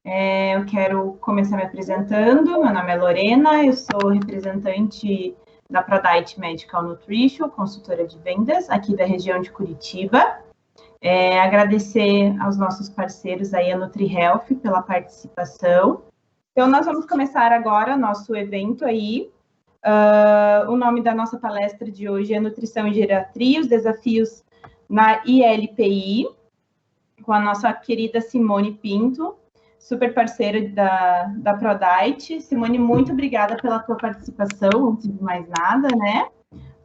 Eu quero começar me apresentando. Meu nome é Lorena, eu sou representante da ProDiet Medical Nutrition, consultora de vendas aqui da região de Curitiba. Agradecer aos nossos parceiros aí, a NutriHealth, pela participação. Então, nós vamos começar agora nosso evento aí. O nome da nossa palestra de hoje é Nutrição e Geriatria, os desafios na ILPI, com a nossa querida Simone Pinto, super parceira da ProDiet. Simone, muito obrigada pela tua participação, antes de mais nada, né?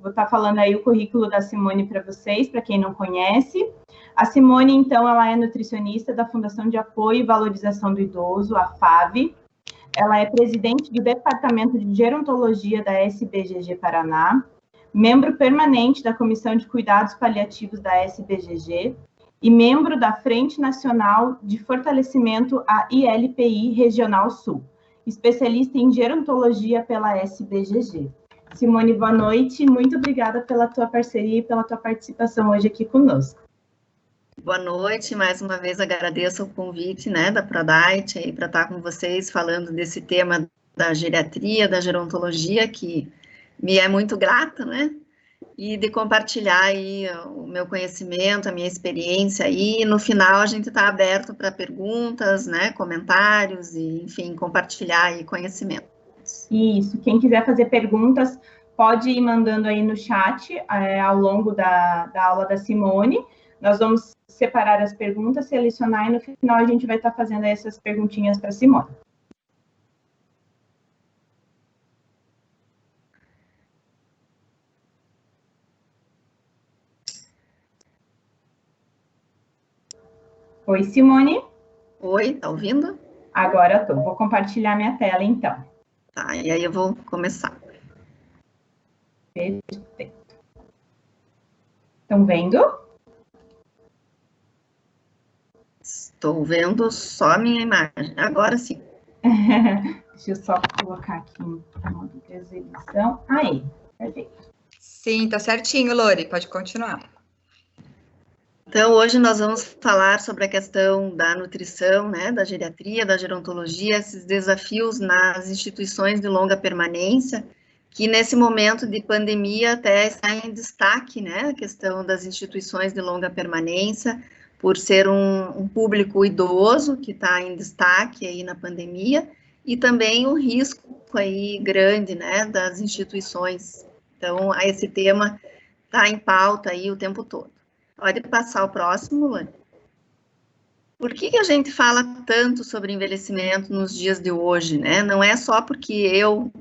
Vou estar falando aí o currículo da Simone para vocês, para quem não conhece. A Simone, então, ela é nutricionista da Fundação de Apoio e Valorização do Idoso, a FAV. Ela é presidente do Departamento de Gerontologia da SBGG Paraná, membro permanente da Comissão de Cuidados Paliativos da SBGG e membro da Frente Nacional de Fortalecimento à ILPI Regional Sul, especialista em gerontologia pela SBGG. Simone, boa noite. Muito obrigada pela tua parceria e pela tua participação hoje aqui conosco. Boa noite, mais uma vez agradeço o convite, né, da ProDiet aí para estar com vocês falando desse tema da geriatria, da gerontologia, que me é muito grata, né, e de compartilhar aí o meu conhecimento, a minha experiência aí, e no final a gente está aberto para perguntas, né, comentários e, enfim, compartilhar aí conhecimento. Isso, quem quiser fazer perguntas pode ir mandando aí no chat ao longo da aula da Simone. Nós vamos separar as perguntas, selecionar e no final a gente vai estar fazendo essas perguntinhas para a Simone. Oi, Simone. Oi, tá ouvindo? Agora tô. Vou compartilhar minha tela, então. Tá, e aí eu vou começar. Perfeito. Estão vendo? Estou vendo só a minha imagem. Agora sim. Deixa eu só colocar aqui no modo de exibição. Aí, perfeito. Sim, tá certinho, Lori. Pode continuar. Então, hoje nós vamos falar sobre a questão da nutrição, né, da geriatria, da gerontologia, esses desafios nas instituições de longa permanência, que nesse momento de pandemia até está em destaque, né, a questão das instituições de longa permanência, por ser um público idoso que está em destaque aí na pandemia, e também o risco aí grande, né, das instituições. Então, esse tema está em pauta aí o tempo todo. Pode passar o próximo, Luane. Por que a gente fala tanto sobre envelhecimento nos dias de hoje, né? Não é só porque eu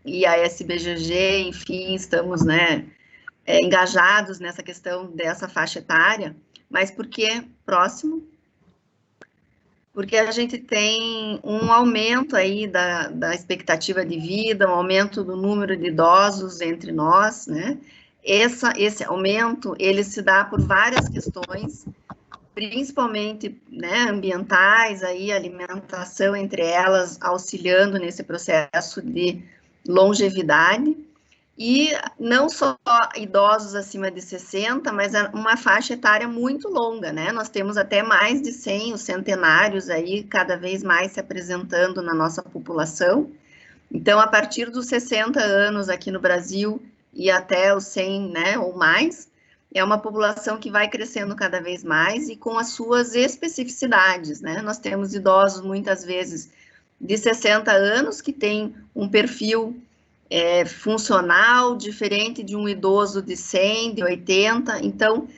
e a SBGG, enfim, estamos, né, engajados nessa questão dessa faixa etária, mas porque, próximo, porque a gente tem um aumento aí da expectativa de vida, um aumento do número de idosos entre nós, né? Esse aumento, ele se dá por várias questões, principalmente, né, ambientais, aí, alimentação entre elas, auxiliando nesse processo de longevidade, e não só idosos acima de 60, mas uma faixa etária muito longa, né? Nós temos até mais de 100, os centenários aí, cada vez mais se apresentando na nossa população. Então, a partir dos 60 anos aqui no Brasil, e até os 100, né, ou mais, é uma população que vai crescendo cada vez mais e com as suas especificidades, né? Nós temos idosos, muitas vezes, de 60 anos, que têm um perfil funcional, diferente de um idoso de 100, de 80, então,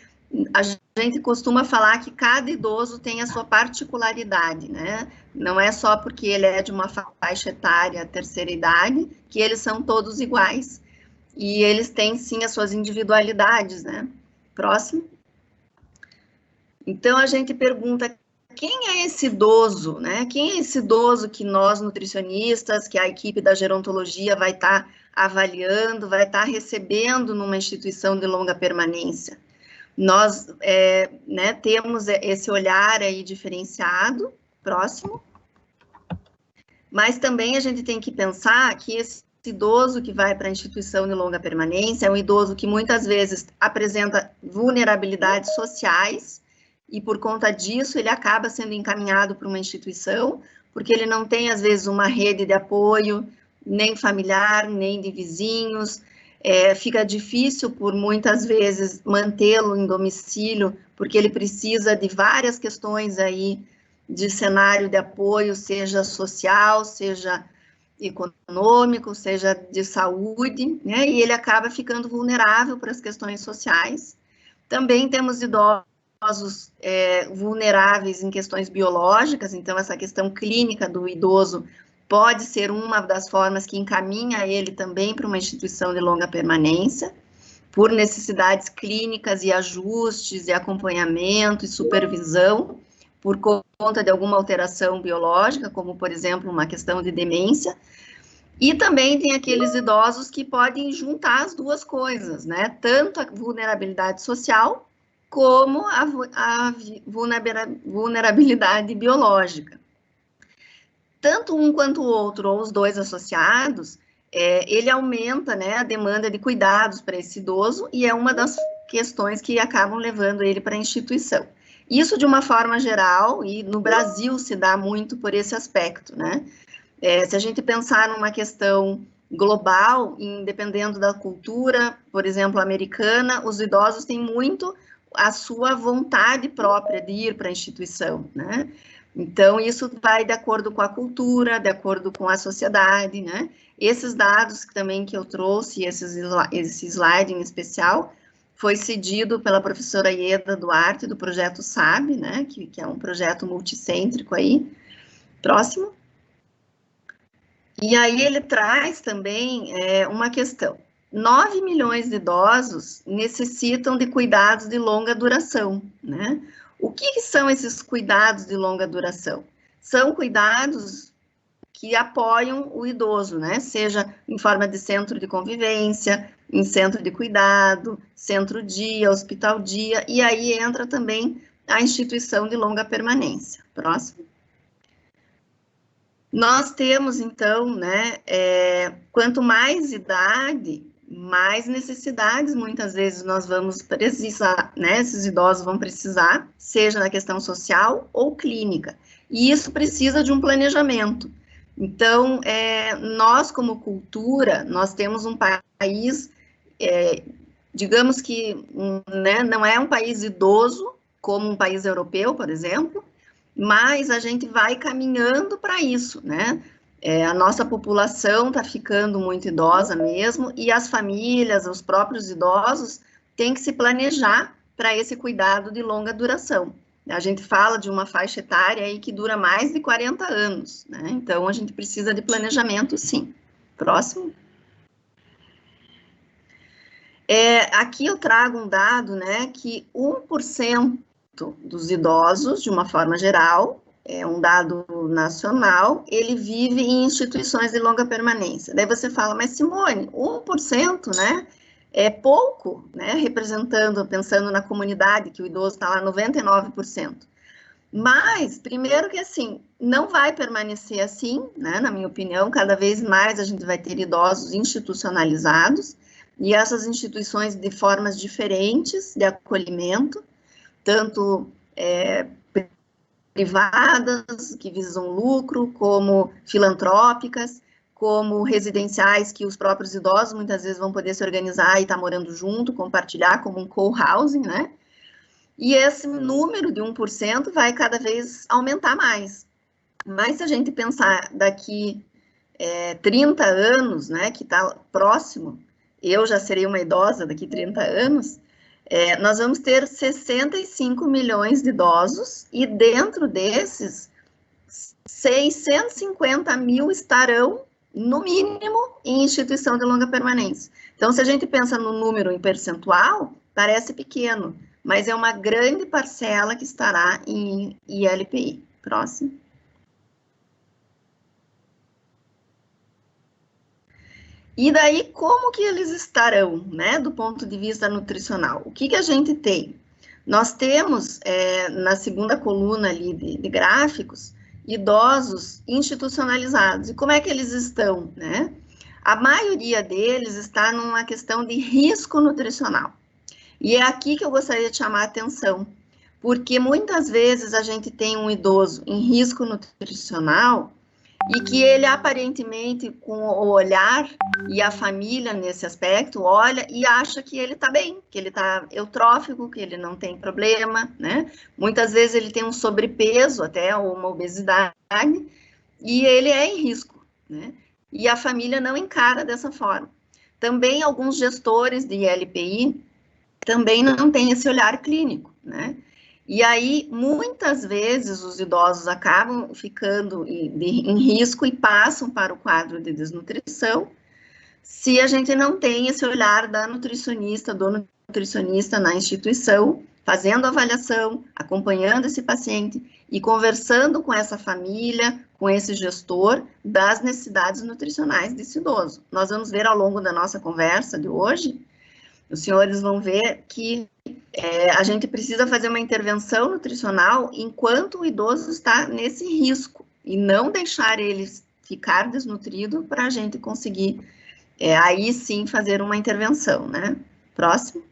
a gente costuma falar que cada idoso tem a sua particularidade, né? Não é só porque ele é de uma faixa etária, terceira idade, que eles são todos iguais. E eles têm, sim, as suas individualidades, né? Próximo. Então, a gente pergunta, quem é esse idoso, né? Quem é esse idoso que nós, nutricionistas, que a equipe da gerontologia vai estar avaliando, vai estar recebendo numa instituição de longa permanência? Nós, né, temos esse olhar aí diferenciado, próximo. Mas também a gente tem que pensar que esse idoso que vai para a instituição de longa permanência é um idoso que muitas vezes apresenta vulnerabilidades sociais, e por conta disso ele acaba sendo encaminhado para uma instituição, porque ele não tem, às vezes, uma rede de apoio, nem familiar, nem de vizinhos, fica difícil, por muitas vezes, mantê-lo em domicílio, porque ele precisa de várias questões aí de cenário de apoio, seja social, seja econômico, seja de saúde, né? E ele acaba ficando vulnerável para as questões sociais. Também temos idosos vulneráveis em questões biológicas, então essa questão clínica do idoso pode ser uma das formas que encaminha ele também para uma instituição de longa permanência, por necessidades clínicas e ajustes e acompanhamento e supervisão, por conta de alguma alteração biológica, como, por exemplo, uma questão de demência. E também tem aqueles idosos que podem juntar as duas coisas, né? Tanto a vulnerabilidade social, como a vulnerabilidade biológica. Tanto um quanto o outro, ou os dois associados, ele aumenta, né, a demanda de cuidados para esse idoso, e é uma das questões que acabam levando ele para a instituição. Isso de uma forma geral, e no Brasil se dá muito por esse aspecto, né? Se a gente pensar numa questão global, dependendo da cultura, por exemplo, americana, os idosos têm muito a sua vontade própria de ir para a instituição, né? Então, isso vai de acordo com a cultura, de acordo com a sociedade, né? Esses dados também que eu trouxe, esse slide em especial, foi cedido pela professora Ieda Duarte, do projeto SAB, né? Que é um projeto multicêntrico aí. Próximo. E aí ele traz também uma questão. 9 milhões de idosos necessitam de cuidados de longa duração, né? O que são esses cuidados de longa duração? São cuidados que apoiam o idoso, né? Seja em forma de centro de convivência, em centro de cuidado, centro-dia, hospital-dia, e aí entra também a instituição de longa permanência. Próximo. Nós temos, então, né, quanto mais idade, mais necessidades, muitas vezes, nós vamos precisar, né, esses idosos vão precisar, seja na questão social ou clínica, e isso precisa de um planejamento. Então, nós, como cultura, nós temos um país, digamos que, né, não é um país idoso, como um país europeu, por exemplo, mas a gente vai caminhando para isso, né? A nossa população está ficando muito idosa mesmo, e as famílias, os próprios idosos, têm que se planejar para esse cuidado de longa duração. A gente fala de uma faixa etária aí que dura mais de 40 anos, né? Então, a gente precisa de planejamento, sim. Próximo. Aqui eu trago um dado, né, que 1% dos idosos, de uma forma geral, um dado nacional, ele vive em instituições de longa permanência. Daí você fala, mas Simone, 1%, né, é pouco, né, pensando na comunidade, que o idoso está lá 99%. Mas, primeiro que assim, não vai permanecer assim, né, na minha opinião, cada vez mais a gente vai ter idosos institucionalizados, e essas instituições de formas diferentes de acolhimento, tanto privadas, que visam lucro, como filantrópicas, como residenciais, que os próprios idosos muitas vezes vão poder se organizar e estar morando junto, compartilhar, como um co-housing, né? E esse número de 1% vai cada vez aumentar mais. Mas se a gente pensar daqui 30 anos, né, que está próximo, eu já serei uma idosa daqui 30 anos, nós vamos ter 65 milhões de idosos, e dentro desses, 650 mil estarão, no mínimo, em instituição de longa permanência. Então, se a gente pensa no número em percentual, parece pequeno, mas é uma grande parcela que estará em ILPI. Próximo. E daí, como que eles estarão, né, do ponto de vista nutricional? O que a gente tem? Nós temos, na segunda coluna ali de gráficos, idosos institucionalizados. E como é que eles estão, né? A maioria deles está numa questão de risco nutricional. E é aqui que eu gostaria de chamar a atenção, porque muitas vezes a gente tem um idoso em risco nutricional e que ele aparentemente, com o olhar e a família nesse aspecto, olha e acha que ele está bem, que ele está eutrófico, que ele não tem problema, né? Muitas vezes ele tem um sobrepeso até, ou uma obesidade, e ele é em risco, né? E a família não encara dessa forma. Também alguns gestores de ILPI também não têm esse olhar clínico, né? E aí, muitas vezes, os idosos acabam ficando em risco e passam para o quadro de desnutrição, se a gente não tem esse olhar da nutricionista, do nutricionista na instituição, fazendo avaliação, acompanhando esse paciente e conversando com essa família, com esse gestor, das necessidades nutricionais desse idoso. Nós vamos ver ao longo da nossa conversa de hoje, os senhores vão ver que a gente precisa fazer uma intervenção nutricional enquanto o idoso está nesse risco e não deixar ele ficar desnutrido para a gente conseguir, aí sim, fazer uma intervenção, né? Próximo.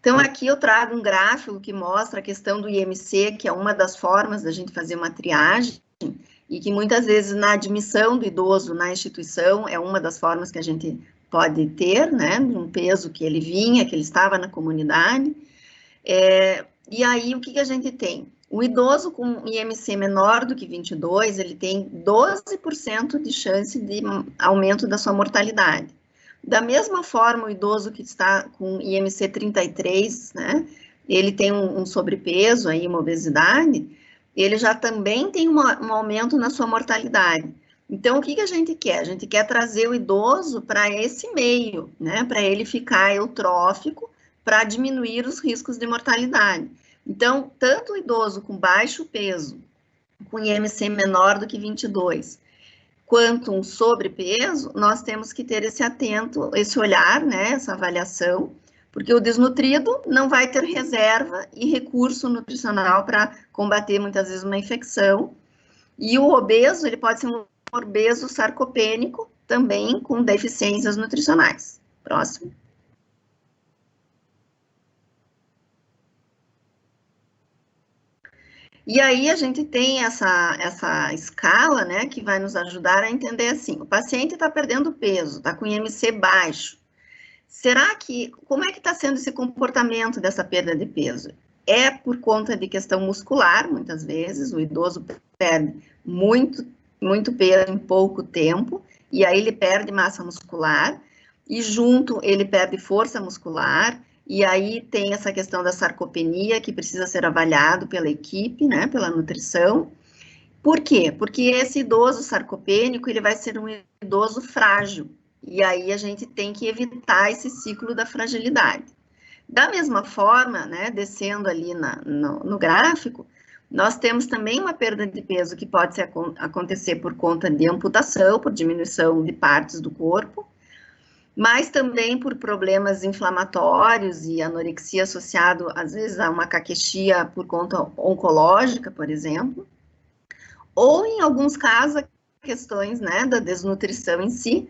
Então, aqui eu trago um gráfico que mostra a questão do IMC, que é uma das formas da gente fazer uma triagem e que muitas vezes na admissão do idoso na instituição é uma das formas que a gente pode ter, né, um peso que ele vinha, que ele estava na comunidade, e aí o que a gente tem? O idoso com IMC menor do que 22, ele tem 12% de chance de aumento da sua mortalidade. Da mesma forma, o idoso que está com IMC 33, né, ele tem um sobrepeso, aí, uma obesidade, ele já também tem um aumento na sua mortalidade. Então, o que a gente quer? A gente quer trazer o idoso para esse meio, né? Para ele ficar eutrófico, para diminuir os riscos de mortalidade. Então, tanto o idoso com baixo peso, com IMC menor do que 22, quanto um sobrepeso, nós temos que ter esse atento, esse olhar, né? Essa avaliação, porque o desnutrido não vai ter reserva e recurso nutricional para combater, muitas vezes, uma infecção. E o obeso, ele pode ser um obeso sarcopênico, também com deficiências nutricionais. Próximo. E aí a gente tem essa escala, né, que vai nos ajudar a entender assim, o paciente está perdendo peso, está com IMC baixo. Como é que está sendo esse comportamento dessa perda de peso? É por conta de questão muscular, muitas vezes, o idoso perde muito peso em pouco tempo, e aí ele perde massa muscular, e junto ele perde força muscular, e aí tem essa questão da sarcopenia, que precisa ser avaliado pela equipe, né, pela nutrição. Por quê? Porque esse idoso sarcopênico, ele vai ser um idoso frágil, e aí a gente tem que evitar esse ciclo da fragilidade. Da mesma forma, né, descendo ali no gráfico, nós temos também uma perda de peso que pode acontecer por conta de amputação, por diminuição de partes do corpo, mas também por problemas inflamatórios e anorexia associado, às vezes, a uma caquexia por conta oncológica, por exemplo, ou, em alguns casos, questões, né, da desnutrição em si,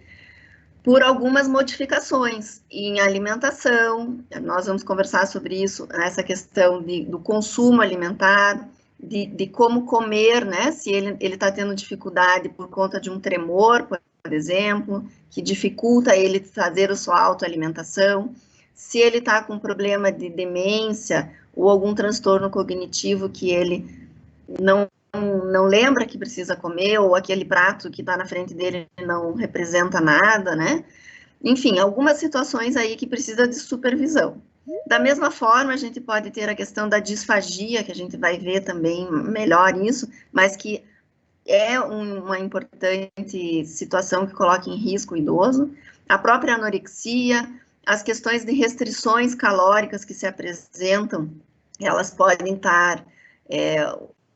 por algumas modificações em alimentação. Nós vamos conversar sobre isso, essa questão do consumo alimentar, de como comer, né, se ele está tendo dificuldade por conta de um tremor, por exemplo, que dificulta ele fazer a sua autoalimentação, se ele está com problema de demência ou algum transtorno cognitivo que ele não lembra que precisa comer, ou aquele prato que está na frente dele não representa nada, né? Enfim, algumas situações aí que precisa de supervisão. Da mesma forma, a gente pode ter a questão da disfagia, que a gente vai ver também melhor isso, mas que é uma importante situação que coloca em risco o idoso. A própria anorexia, as questões de restrições calóricas que se apresentam, elas podem estar...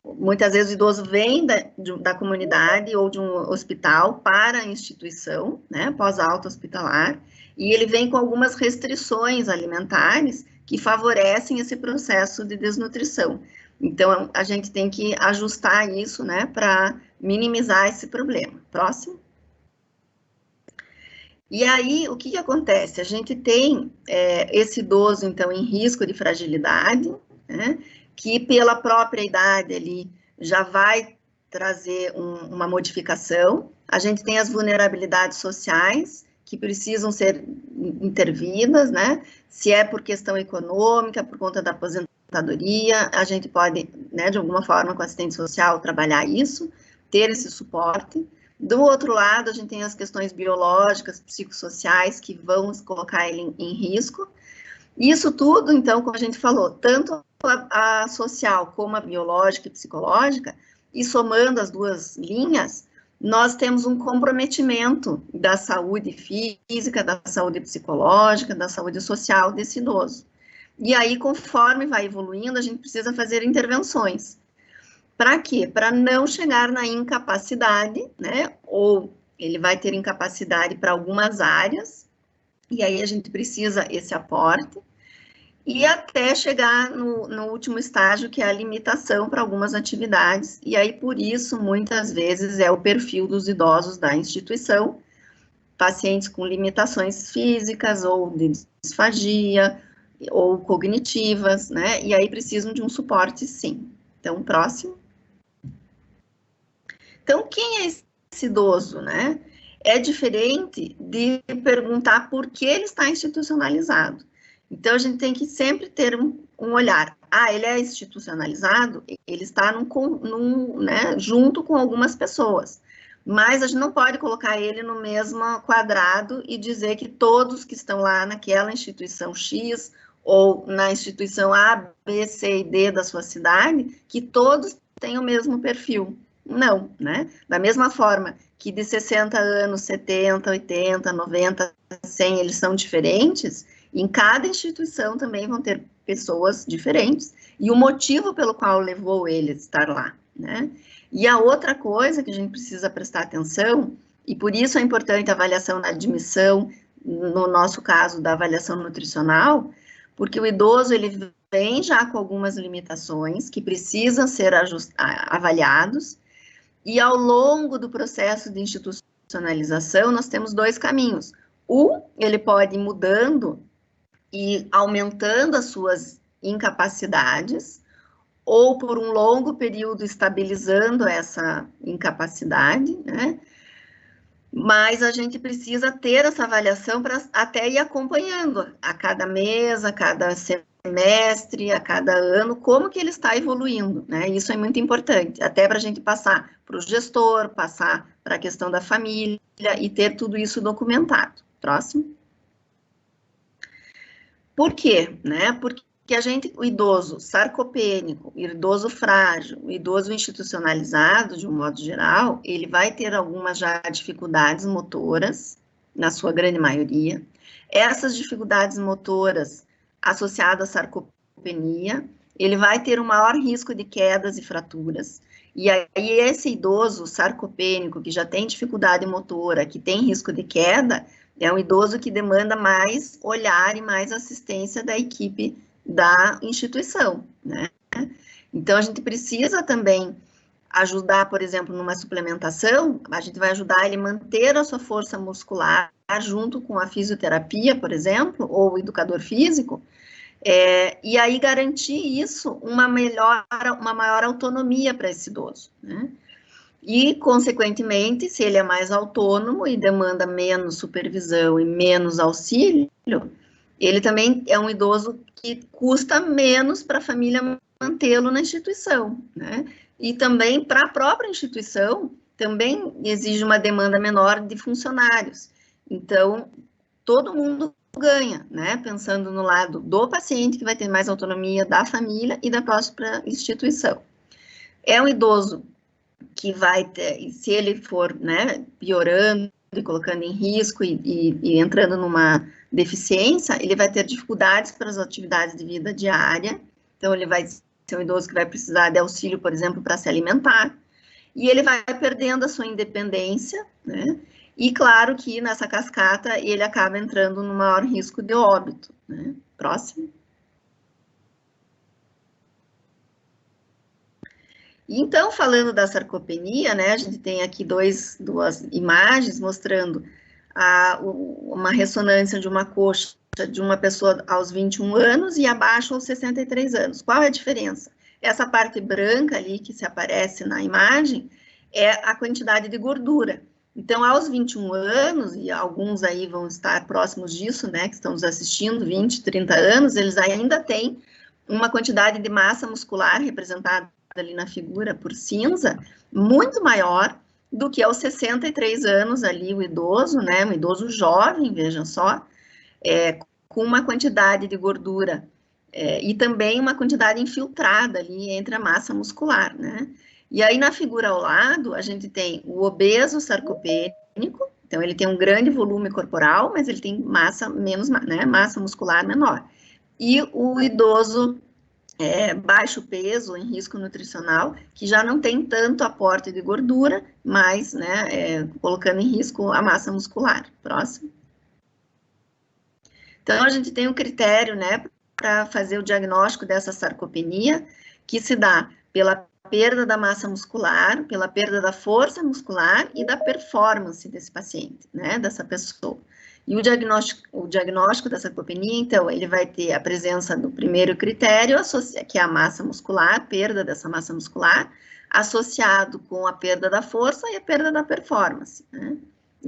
muitas vezes o idoso vem da comunidade ou de um hospital para a instituição, né, pós-alta hospitalar, e ele vem com algumas restrições alimentares que favorecem esse processo de desnutrição. Então, a gente tem que ajustar isso, né, para minimizar esse problema. Próximo. E aí, o que acontece? A gente tem esse idoso, então, em risco de fragilidade, né, que pela própria idade ali já vai trazer uma modificação. A gente tem as vulnerabilidades sociais, que precisam ser intervidas, né? Se é por questão econômica, por conta da aposentadoria, a gente pode, né, de alguma forma, com assistente social, trabalhar isso, ter esse suporte. Do outro lado, a gente tem as questões biológicas, psicossociais, que vão colocar ele em risco. Isso tudo, então, como a gente falou, tanto a social como a biológica e psicológica, e somando as duas linhas, nós temos um comprometimento da saúde física, da saúde psicológica, da saúde social desse idoso. E aí, conforme vai evoluindo, a gente precisa fazer intervenções. Para quê? Para não chegar na incapacidade, né? Ou ele vai ter incapacidade para algumas áreas, e aí a gente precisa esse aporte, e até chegar no último estágio, que é a limitação para algumas atividades, e aí por isso, muitas vezes, é o perfil dos idosos da instituição, pacientes com limitações físicas, ou de disfagia, ou cognitivas, né? E aí precisam de um suporte, sim. Então, próximo. Então, quem é esse idoso, né? É diferente de perguntar por que ele está institucionalizado. Então, a gente tem que sempre ter um olhar. Ah, ele é institucionalizado, ele está né, junto com algumas pessoas. Mas a gente não pode colocar ele no mesmo quadrado e dizer que todos que estão lá naquela instituição X ou na instituição A, B, C e D da sua cidade, que todos têm o mesmo perfil. Não, né? Da mesma forma que de 60 anos, 70, 80, 90, 100, eles são diferentes, em cada instituição também vão ter pessoas diferentes, e o motivo pelo qual levou ele a estar lá, né? E a outra coisa que a gente precisa prestar atenção, e por isso é importante a avaliação na admissão, no nosso caso, da avaliação nutricional, porque o idoso, ele vem já com algumas limitações que precisam ser avaliados, e ao longo do processo de institucionalização, nós temos dois caminhos. Ele pode ir mudando e aumentando as suas incapacidades, ou por um longo período estabilizando essa incapacidade, né? Mas a gente precisa ter essa avaliação para até ir acompanhando a cada mês, a cada semestre, a cada ano, como que ele está evoluindo, né? Isso é muito importante, até para a gente passar para o gestor, passar para a questão da família e ter tudo isso documentado. Próximo. Por quê? Né? Porque o idoso sarcopênico, o idoso frágil, o idoso institucionalizado, de um modo geral, ele vai ter algumas já dificuldades motoras, na sua grande maioria. Essas dificuldades motoras associadas à sarcopenia, ele vai ter um maior risco de quedas e fraturas. E aí, esse idoso sarcopênico, que já tem dificuldade motora, que tem risco de queda, é um idoso que demanda mais olhar e mais assistência da equipe da instituição, né? Então, a gente precisa também ajudar, por exemplo, numa suplementação, a gente vai ajudar ele a manter a sua força muscular junto com a fisioterapia, por exemplo, ou o educador físico, e aí garantir isso, uma maior autonomia para esse idoso, né? E, consequentemente, se ele é mais autônomo e demanda menos supervisão e menos auxílio, ele também é um idoso que custa menos para a família mantê-lo na instituição, né? E também para a própria instituição, também exige uma demanda menor de funcionários. Então, todo mundo ganha, né? Pensando no lado do paciente, que vai ter mais autonomia, da família e da própria instituição. É um idoso que vai ter, se ele for, né, piorando e colocando em risco e entrando numa deficiência, ele vai ter dificuldades para as atividades de vida diária, então ele vai ser um idoso que vai precisar de auxílio, por exemplo, para se alimentar, e ele vai perdendo a sua independência, né, e claro que nessa cascata ele acaba entrando no maior risco de óbito, né. Próximo. Então, falando da sarcopenia, né, a gente tem aqui duas imagens mostrando uma ressonância de uma coxa de uma pessoa aos 21 anos e abaixo aos 63 anos. Qual é a diferença? Essa parte branca ali que se aparece na imagem é a quantidade de gordura. Então, aos 21 anos, e alguns aí vão estar próximos disso, né, que estão nos assistindo, 20, 30 anos, eles ainda têm uma quantidade de massa muscular representada ali na figura por cinza, muito maior do que aos 63 anos ali, o idoso, né, um idoso jovem, vejam só, com uma quantidade de gordura e também uma quantidade infiltrada ali entre a massa muscular, né. E aí, na figura ao lado, a gente tem o obeso sarcopênico, então ele tem um grande volume corporal, mas ele tem massa menos, né, massa muscular menor. E o idoso baixo peso, em risco nutricional, que já não tem tanto aporte de gordura, mas, né, colocando em risco a massa muscular. Próximo. Então, a gente tem um critério, né, para fazer o diagnóstico dessa sarcopenia, que se dá pela perda da massa muscular, pela perda da força muscular e da performance desse paciente, né, dessa pessoa. E o diagnóstico da sarcopenia, então, ele vai ter a presença do primeiro critério, que é a massa muscular, perda dessa massa muscular, associado com a perda da força e a perda da performance, né?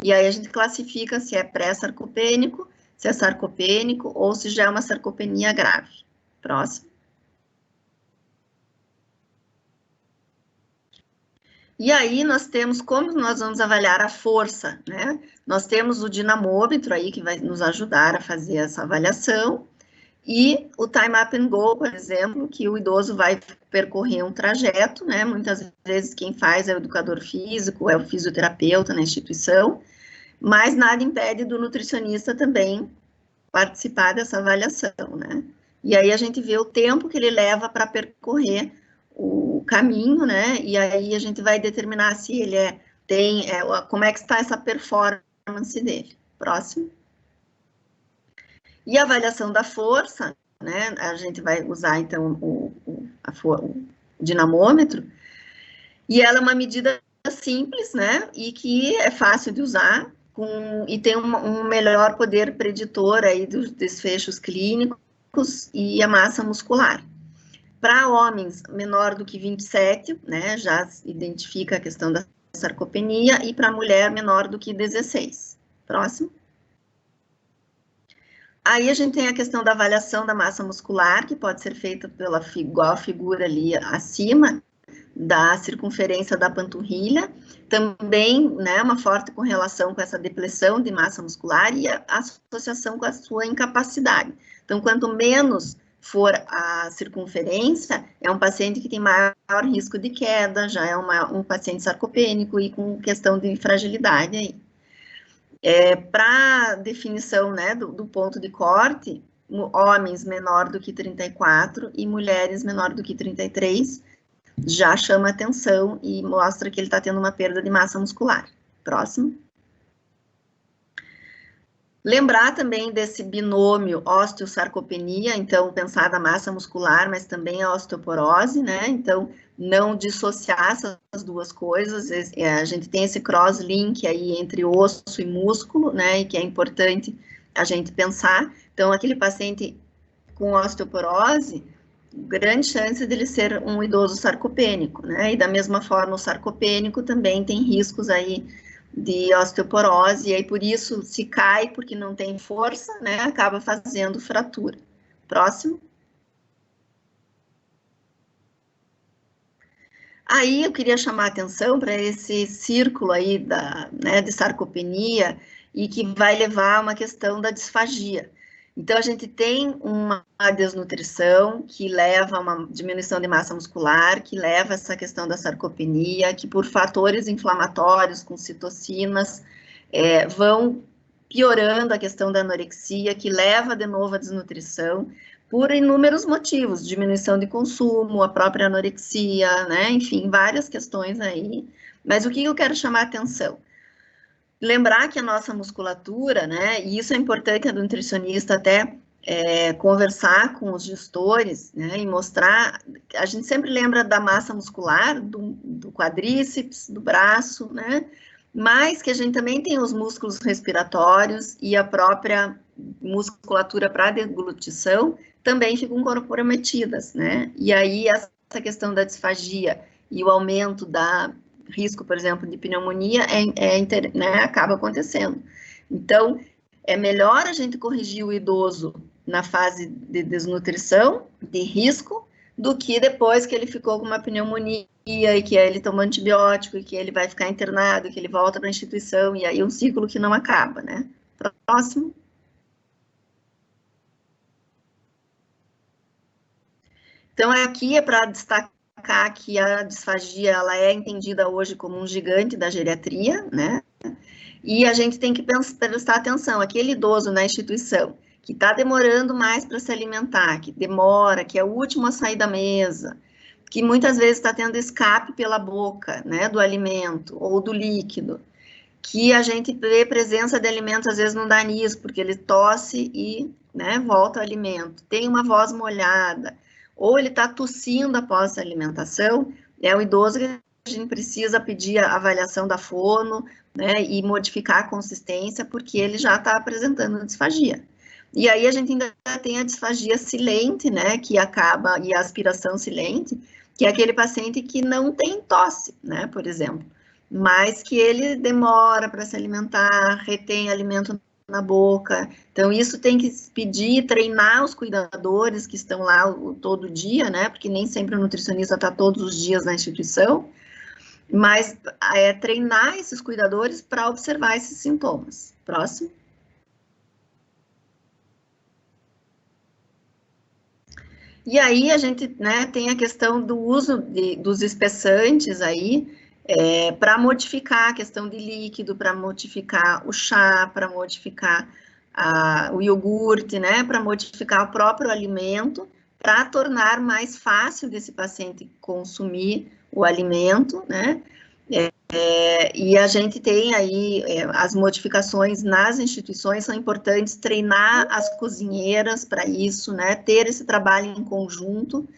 E aí a gente classifica se é pré-sarcopênico, se é sarcopênico ou se já é uma sarcopenia grave. Próximo. E aí nós temos, como nós vamos avaliar a força, né? Nós temos o dinamômetro aí que vai nos ajudar a fazer essa avaliação e o time up and go, por exemplo, que o idoso vai percorrer um trajeto, né? Muitas vezes quem faz é o educador físico, é o fisioterapeuta na instituição, mas nada impede do nutricionista também participar dessa avaliação, né? E aí a gente vê o tempo que ele leva para percorrer o caminho, né, e aí a gente vai determinar se ele como é que está essa performance dele. Próximo. E a avaliação da força, né, a gente vai usar, então, o dinamômetro, e ela é uma medida simples, né, e que é fácil de usar, e tem um melhor poder preditor aí dos desfechos clínicos e a massa muscular. Para homens menor do que 27, né, já identifica a questão da sarcopenia, e para mulher menor do que 16. Próximo. Aí a gente tem a questão da avaliação da massa muscular, que pode ser feita igual a figura ali acima, da circunferência da panturrilha, também, né, uma forte correlação com essa depressão de massa muscular e a associação com a sua incapacidade. Então, quanto menos for a circunferência, é um paciente que tem maior risco de queda, já é um paciente sarcopênico e com questão de fragilidade aí. Para definição, né, do ponto de corte, homens menor do que 34 e mulheres menor do que 33, já chama atenção e mostra que ele está tendo uma perda de massa muscular. Próximo. Lembrar também desse binômio osteosarcopenia, então pensar na massa muscular, mas também a osteoporose, né? Então, não dissociar essas duas coisas, a gente tem esse cross-link aí entre osso e músculo, né? E que é importante a gente pensar. Então, aquele paciente com osteoporose, grande chance dele ser um idoso sarcopênico, né? E da mesma forma, o sarcopênico também tem riscos aí de osteoporose, e aí por isso se cai porque não tem força, né, acaba fazendo fratura. Próximo. Aí eu queria chamar a atenção para esse círculo aí de sarcopenia e que vai levar a uma questão da disfagia. Então, a gente tem uma desnutrição que leva a uma diminuição de massa muscular, que leva a essa questão da sarcopenia, que por fatores inflamatórios, com citocinas, vão piorando a questão da anorexia, que leva de novo à desnutrição, por inúmeros motivos, diminuição de consumo, a própria anorexia, né, enfim, várias questões aí. Mas o que eu quero chamar a atenção? Lembrar que a nossa musculatura, né, e isso é importante a nutricionista até conversar com os gestores, né, e mostrar, a gente sempre lembra da massa muscular, do quadríceps, do braço, né, mas que a gente também tem os músculos respiratórios e a própria musculatura para deglutição também ficam comprometidas, né? E aí essa questão da disfagia e o aumento da risco, por exemplo, de pneumonia né, acaba acontecendo. Então, é melhor a gente corrigir o idoso na fase de desnutrição, de risco, do que depois que ele ficou com uma pneumonia e que ele toma antibiótico e que ele vai ficar internado, que ele volta para a instituição, e aí um ciclo que não acaba, né? Próximo. Então, aqui é para destacar que a disfagia, ela é entendida hoje como um gigante da geriatria, né? E a gente tem que prestar atenção, aquele idoso na instituição, que está demorando mais para se alimentar, que demora, que é o último a sair da mesa, que muitas vezes está tendo escape pela boca, né, do alimento ou do líquido, que a gente vê presença de alimentos às vezes no nariz, porque ele tosse e, né, volta ao alimento, tem uma voz molhada, ou ele está tossindo após a alimentação, é o idoso que a gente precisa pedir a avaliação da fono, né, e modificar a consistência, porque ele já está apresentando disfagia. E aí a gente ainda tem a disfagia silente, né, que acaba, e a aspiração silente, que é aquele paciente que não tem tosse, né, por exemplo, mas que ele demora para se alimentar, retém alimento na boca. Então, isso tem que pedir, treinar os cuidadores que estão lá todo dia, né, porque nem sempre o nutricionista está todos os dias na instituição, mas treinar esses cuidadores para observar esses sintomas. Próximo. E aí a gente, né, tem a questão do uso dos espessantes aí, para modificar a questão de líquido, para modificar o chá, para modificar o iogurte, né, para modificar o próprio alimento, para tornar mais fácil desse paciente consumir o alimento, né, e a gente tem aí as modificações nas instituições, são importantes treinar as cozinheiras para isso, né, ter esse trabalho em conjunto,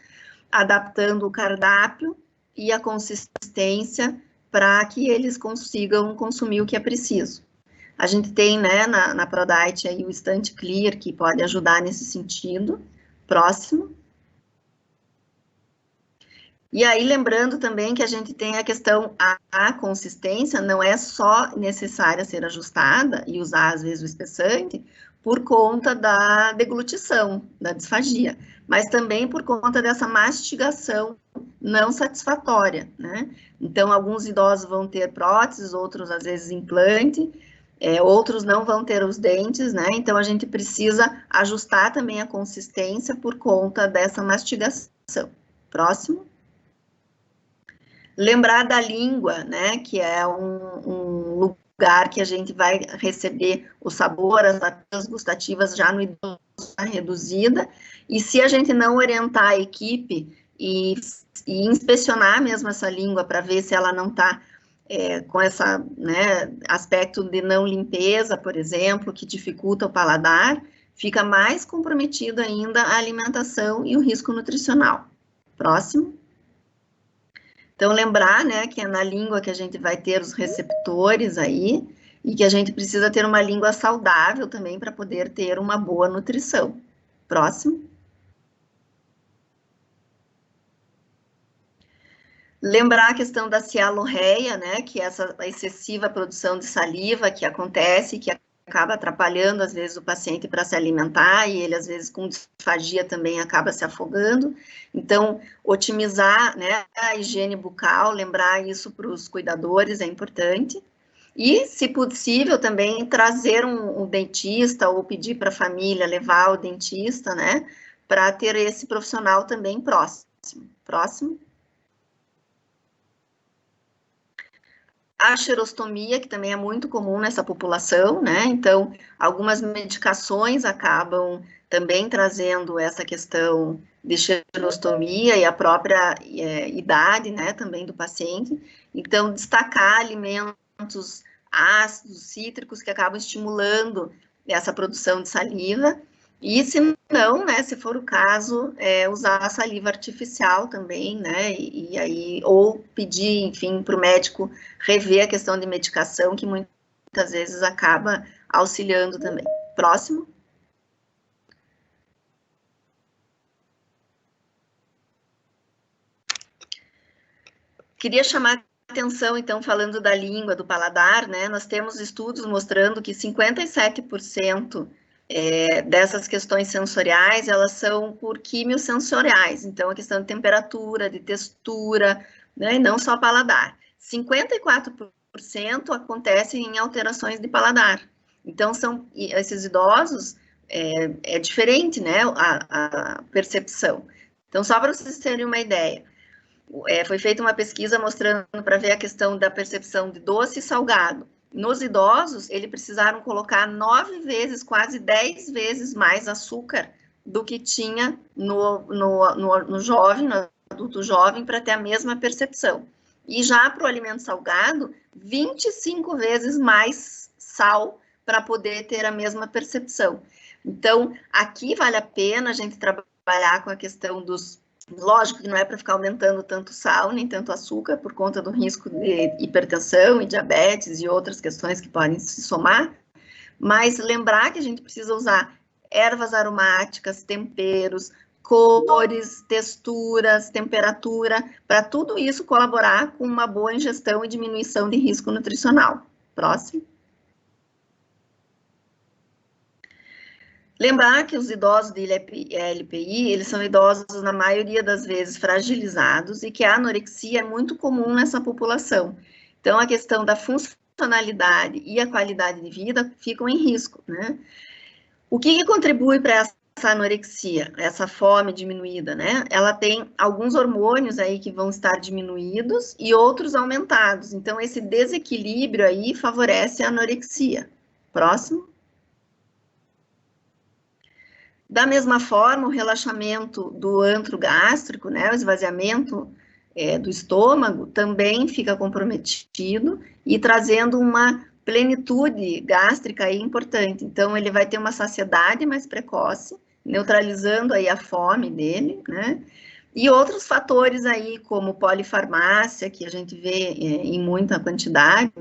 adaptando o cardápio e a consistência para que eles consigam consumir o que é preciso. A gente tem, né, na ProDiet aí o Instant Clear, que pode ajudar nesse sentido. Próximo. E aí, lembrando também que a gente tem a questão, a consistência não é só necessária ser ajustada e usar, às vezes, o espessante por conta da deglutição, da disfagia, mas também por conta dessa mastigação não satisfatória, né? Então, alguns idosos vão ter próteses, outros, às vezes, implante, outros não vão ter os dentes, né? Então, a gente precisa ajustar também a consistência por conta dessa mastigação. Próximo. Lembrar da língua, né, que é um lugar que a gente vai receber o sabor, as papilas gustativas já no idoso reduzida, e se a gente não orientar a equipe e inspecionar mesmo essa língua para ver se ela não está com esse, né, aspecto de não limpeza, por exemplo, que dificulta o paladar, fica mais comprometido ainda a alimentação e o risco nutricional. Próximo. Então, lembrar, né, que é na língua que a gente vai ter os receptores aí, e que a gente precisa ter uma língua saudável também para poder ter uma boa nutrição. Próximo. Lembrar a questão da cialorreia, né, que é essa excessiva produção de saliva que acontece, que acaba atrapalhando, às vezes, o paciente para se alimentar, e ele, às vezes, com disfagia também acaba se afogando. Então, otimizar, né, a higiene bucal, lembrar isso para os cuidadores é importante. E, se possível, também trazer um dentista ou pedir para a família levar o dentista, né, para ter esse profissional também próximo. Próximo. A xerostomia, que também é muito comum nessa população, né? Então, algumas medicações acabam também trazendo essa questão de xerostomia e a própria idade, né, também do paciente. Então, destacar alimentos ácidos, cítricos, que acabam estimulando essa produção de saliva. E se não, né, se for o caso, usar a saliva artificial também, né, e aí, ou pedir, enfim, para o médico rever a questão de medicação, que muitas vezes acaba auxiliando também. Próximo. Queria chamar a atenção, então, falando da língua, do paladar, né, nós temos estudos mostrando que 57% dessas questões sensoriais, elas são por quimiosensoriais, então a questão de temperatura, de textura, né, e não só paladar. 54% acontecem em alterações de paladar. Então, são esses idosos, é diferente, né, a percepção. Então, só para vocês terem uma ideia, foi feita uma pesquisa mostrando para ver a questão da percepção de doce e salgado. Nos idosos, eles precisaram colocar 9 vezes, quase 10 vezes mais açúcar do que tinha no jovem, no adulto jovem, para ter a mesma percepção. E já para o alimento salgado, 25 vezes mais sal para poder ter a mesma percepção. Então, aqui vale a pena a gente trabalhar com a questão dos... Lógico que não é para ficar aumentando tanto sal, nem tanto açúcar, por conta do risco de hipertensão e diabetes e outras questões que podem se somar, mas lembrar que a gente precisa usar ervas aromáticas, temperos, cores, texturas, temperatura, para tudo isso colaborar com uma boa ingestão e diminuição de risco nutricional. Próximo. Lembrar que os idosos de LPI, eles são idosos, na maioria das vezes, fragilizados, e que a anorexia é muito comum nessa população. Então, a questão da funcionalidade e a qualidade de vida ficam em risco, né? O que contribui para essa anorexia, essa fome diminuída, né? Ela tem alguns hormônios aí que vão estar diminuídos e outros aumentados. Então, esse desequilíbrio aí favorece a anorexia. Próximo. Da mesma forma, o relaxamento do antro gástrico, né, o esvaziamento do estômago, também fica comprometido e trazendo uma plenitude gástrica aí importante. Então, ele vai ter uma saciedade mais precoce, neutralizando aí a fome dele, né? E outros fatores aí, como polifarmácia, que a gente vê em muita quantidade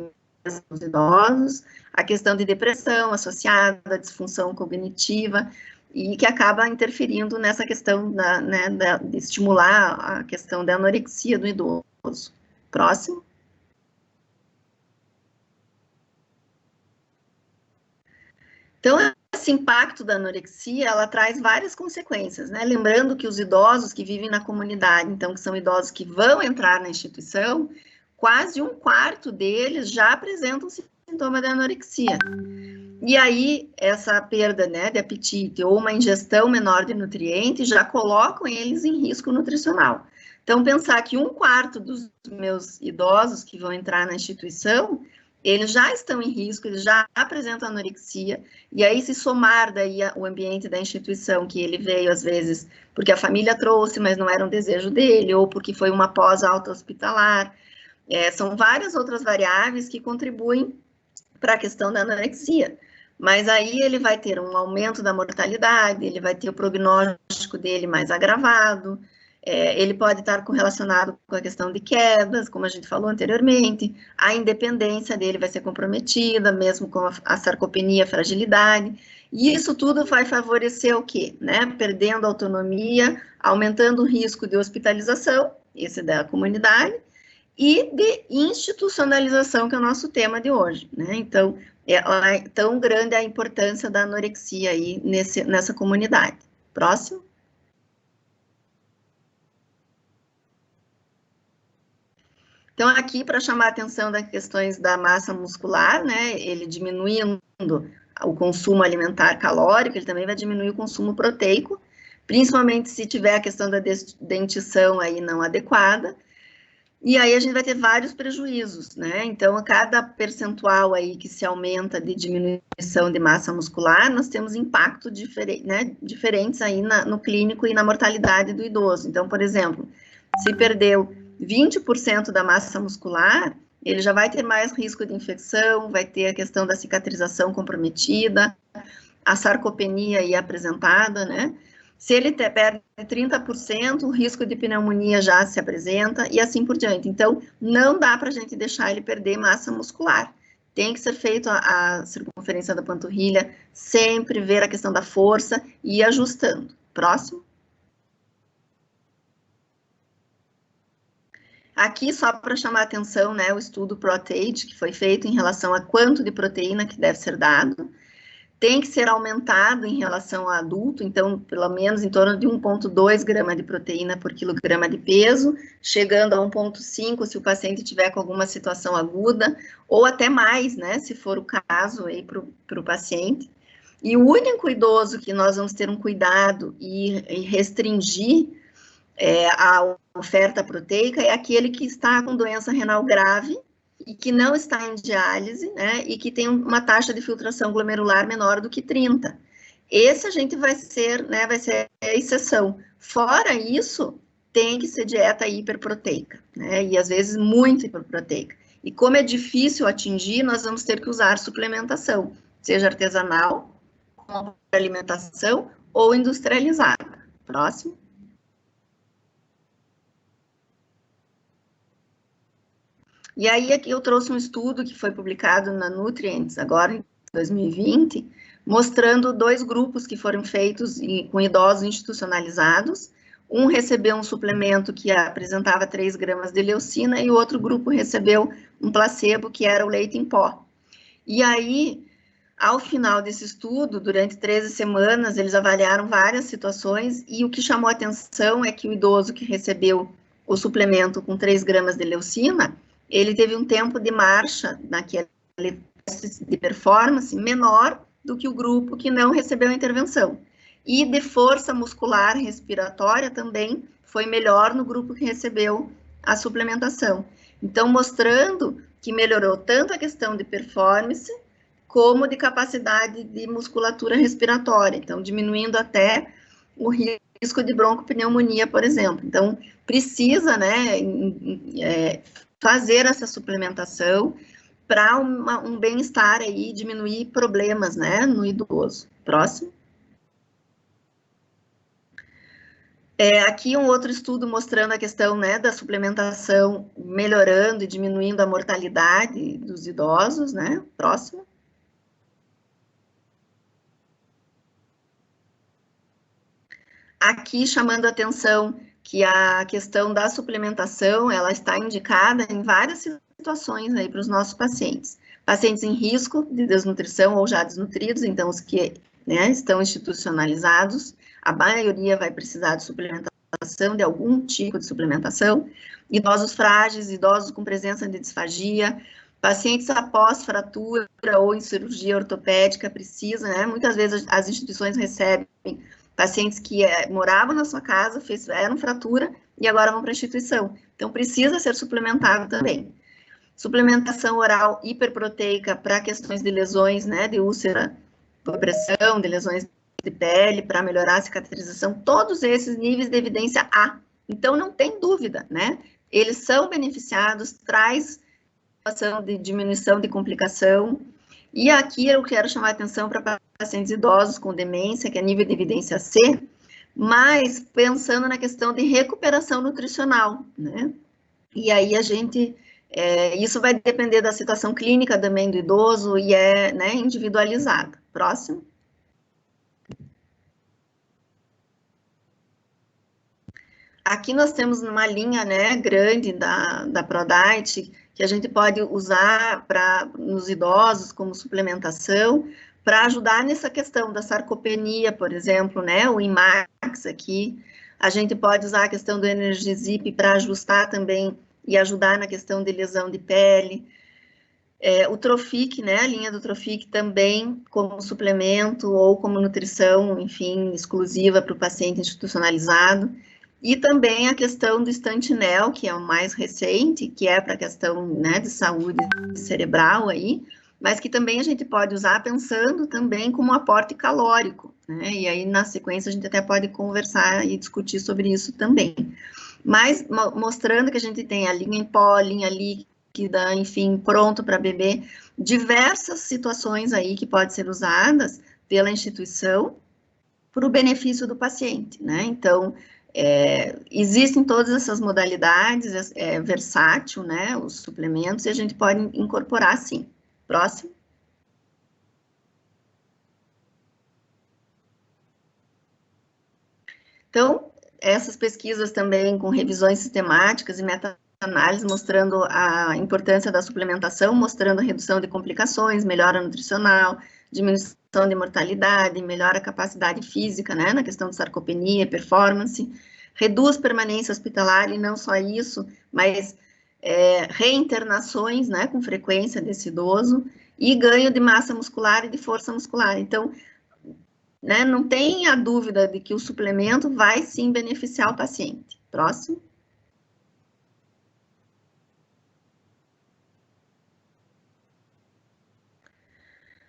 nos idosos, a questão de depressão associada à disfunção cognitiva, e que acaba interferindo nessa questão de estimular a questão da anorexia do idoso. Próximo. Então, esse impacto da anorexia, ela traz várias consequências, né? Lembrando que os idosos que vivem na comunidade, então, que são idosos que vão entrar na instituição, quase 1/4 deles já apresentam sintoma de anorexia. E aí, essa perda, né, de apetite ou uma ingestão menor de nutrientes já colocam eles em risco nutricional. Então, pensar que 1/4 dos meus idosos que vão entrar na instituição, eles já estão em risco, eles já apresentam anorexia, e aí se somar daí o ambiente da instituição, que ele veio às vezes porque a família trouxe, mas não era um desejo dele, ou porque foi uma pós-alta hospitalar, são várias outras variáveis que contribuem para a questão da anorexia. Mas aí ele vai ter um aumento da mortalidade, ele vai ter o prognóstico dele mais agravado, ele pode estar correlacionado com a questão de quedas, como a gente falou anteriormente, a independência dele vai ser comprometida, mesmo com a sarcopenia, a fragilidade, e isso tudo vai favorecer o quê? Né? Perdendo autonomia, aumentando o risco de hospitalização, esse da comunidade, e de institucionalização, que é o nosso tema de hoje, né? Então, é tão grande a importância da anorexia aí nessa comunidade. Próximo. Então, aqui, para chamar a atenção das questões da massa muscular, né, ele diminuindo o consumo alimentar calórico, ele também vai diminuir o consumo proteico, principalmente se tiver a questão da dentição aí não adequada. E aí a gente vai ter vários prejuízos, né? Então, a cada percentual aí que se aumenta de diminuição de massa muscular, nós temos impacto diferentes aí no clínico e na mortalidade do idoso. Então, por exemplo, se perdeu 20% da massa muscular, ele já vai ter mais risco de infecção, vai ter a questão da cicatrização comprometida, a sarcopenia aí apresentada, né? Se ele perde 30%, o risco de pneumonia já se apresenta e assim por diante. Então, não dá para a gente deixar ele perder massa muscular. Tem que ser feito a circunferência da panturrilha, sempre ver a questão da força e ir ajustando. Próximo. Aqui, só para chamar a atenção, né, o estudo PROATE, que foi feito em relação a quanto de proteína que deve ser dado. Tem que ser aumentado em relação ao adulto, então, pelo menos em torno de 1,2 gramas de proteína por quilograma de peso, chegando a 1,5 se o paciente tiver com alguma situação aguda, ou até mais, né, se for o caso aí para o paciente. E o único idoso que nós vamos ter um cuidado e restringir a oferta proteica é aquele que está com doença renal grave e que não está em diálise, né, e que tem uma taxa de filtração glomerular menor do que 30. Esse a gente vai ser a exceção. Fora isso, tem que ser dieta hiperproteica, né, e às vezes muito hiperproteica. E como é difícil atingir, nós vamos ter que usar suplementação, seja artesanal, com alimentação, ou industrializada. Próximo. E aí aqui eu trouxe um estudo que foi publicado na Nutrients, agora em 2020, mostrando 2 grupos que foram feitos com idosos institucionalizados. Um recebeu um suplemento que apresentava 3 gramas de leucina e o outro grupo recebeu um placebo, que era o leite em pó. E aí, ao final desse estudo, durante 13 semanas, eles avaliaram várias situações e o que chamou a atenção é que o idoso que recebeu o suplemento com 3 gramas de leucina, ele teve um tempo de marcha naquele teste de performance menor do que o grupo que não recebeu a intervenção. E de força muscular respiratória também foi melhor no grupo que recebeu a suplementação. Então, mostrando que melhorou tanto a questão de performance, como de capacidade de musculatura respiratória. Então, diminuindo até o risco de broncopneumonia, por exemplo. Então, precisa, né, fazer essa suplementação para um bem-estar aí, diminuir problemas, né, no idoso. Próximo. Aqui um outro estudo mostrando a questão, né, da suplementação melhorando e diminuindo a mortalidade dos idosos, né. Próximo. Aqui chamando a atenção que a questão da suplementação, ela está indicada em várias situações aí para os nossos pacientes. Pacientes em risco de desnutrição ou já desnutridos, então os que, né, estão institucionalizados, a maioria vai precisar de suplementação, de algum tipo de suplementação. Idosos frágeis, idosos com presença de disfagia, pacientes após fratura ou em cirurgia ortopédica precisam, né, muitas vezes as instituições recebem pacientes que moravam na sua casa, fizeram fratura e agora vão para a instituição. Então, precisa ser suplementado também. Suplementação oral hiperproteica para questões de lesões, né, de úlcera por pressão, de lesões de pele, para melhorar a cicatrização, todos esses níveis de evidência há. Então, não tem dúvida, né? Eles são beneficiados, traz situação de diminuição de complicação. E aqui eu quero chamar a atenção para pacientes idosos com demência, que é nível de evidência C, mas pensando na questão de recuperação nutricional, né? E aí a gente, isso vai depender da situação clínica também do idoso e né, individualizada. Próximo. Aqui nós temos uma linha, né, grande da PRODIET, que a gente pode usar nos idosos como suplementação, para ajudar nessa questão da sarcopenia, por exemplo, né, o IMAX aqui. A gente pode usar a questão do Energizip para ajustar também e ajudar na questão de lesão de pele. O Trofic, né, a linha do Trofic também como suplemento ou como nutrição, enfim, exclusiva para o paciente institucionalizado. E também a questão do Stantinel, que é o mais recente, que é para a questão, né, de saúde cerebral aí, mas que também a gente pode usar pensando também como aporte calórico, né? E aí na sequência a gente até pode conversar e discutir sobre isso também. Mas mostrando que a gente tem a linha em pó, linha líquida, enfim, pronto para beber, diversas situações aí que podem ser usadas pela instituição para o benefício do paciente, né? Então, existem todas essas modalidades, é versátil, né? Os suplementos, e a gente pode incorporar, sim. Próximo. Então, essas pesquisas também com revisões sistemáticas e meta-análises mostrando a importância da suplementação, mostrando a redução de complicações, melhora nutricional, diminuição de mortalidade, melhora a capacidade física, né, na questão de sarcopenia, performance, reduz permanência hospitalar, e não só isso, mas reinternações, né, com frequência desse idoso, e ganho de massa muscular e de força muscular. Então, né, não tem a dúvida de que o suplemento vai sim beneficiar o paciente. Próximo.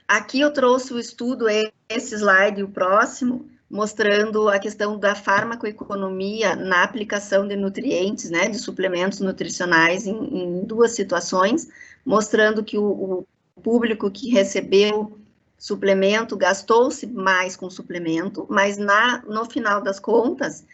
Aqui eu trouxe o estudo, esse slide, o próximo, mostrando a questão da farmacoeconomia na aplicação de nutrientes, né, de suplementos nutricionais em duas situações, mostrando que o público que recebeu suplemento gastou-se mais com suplemento, mas no final das contas,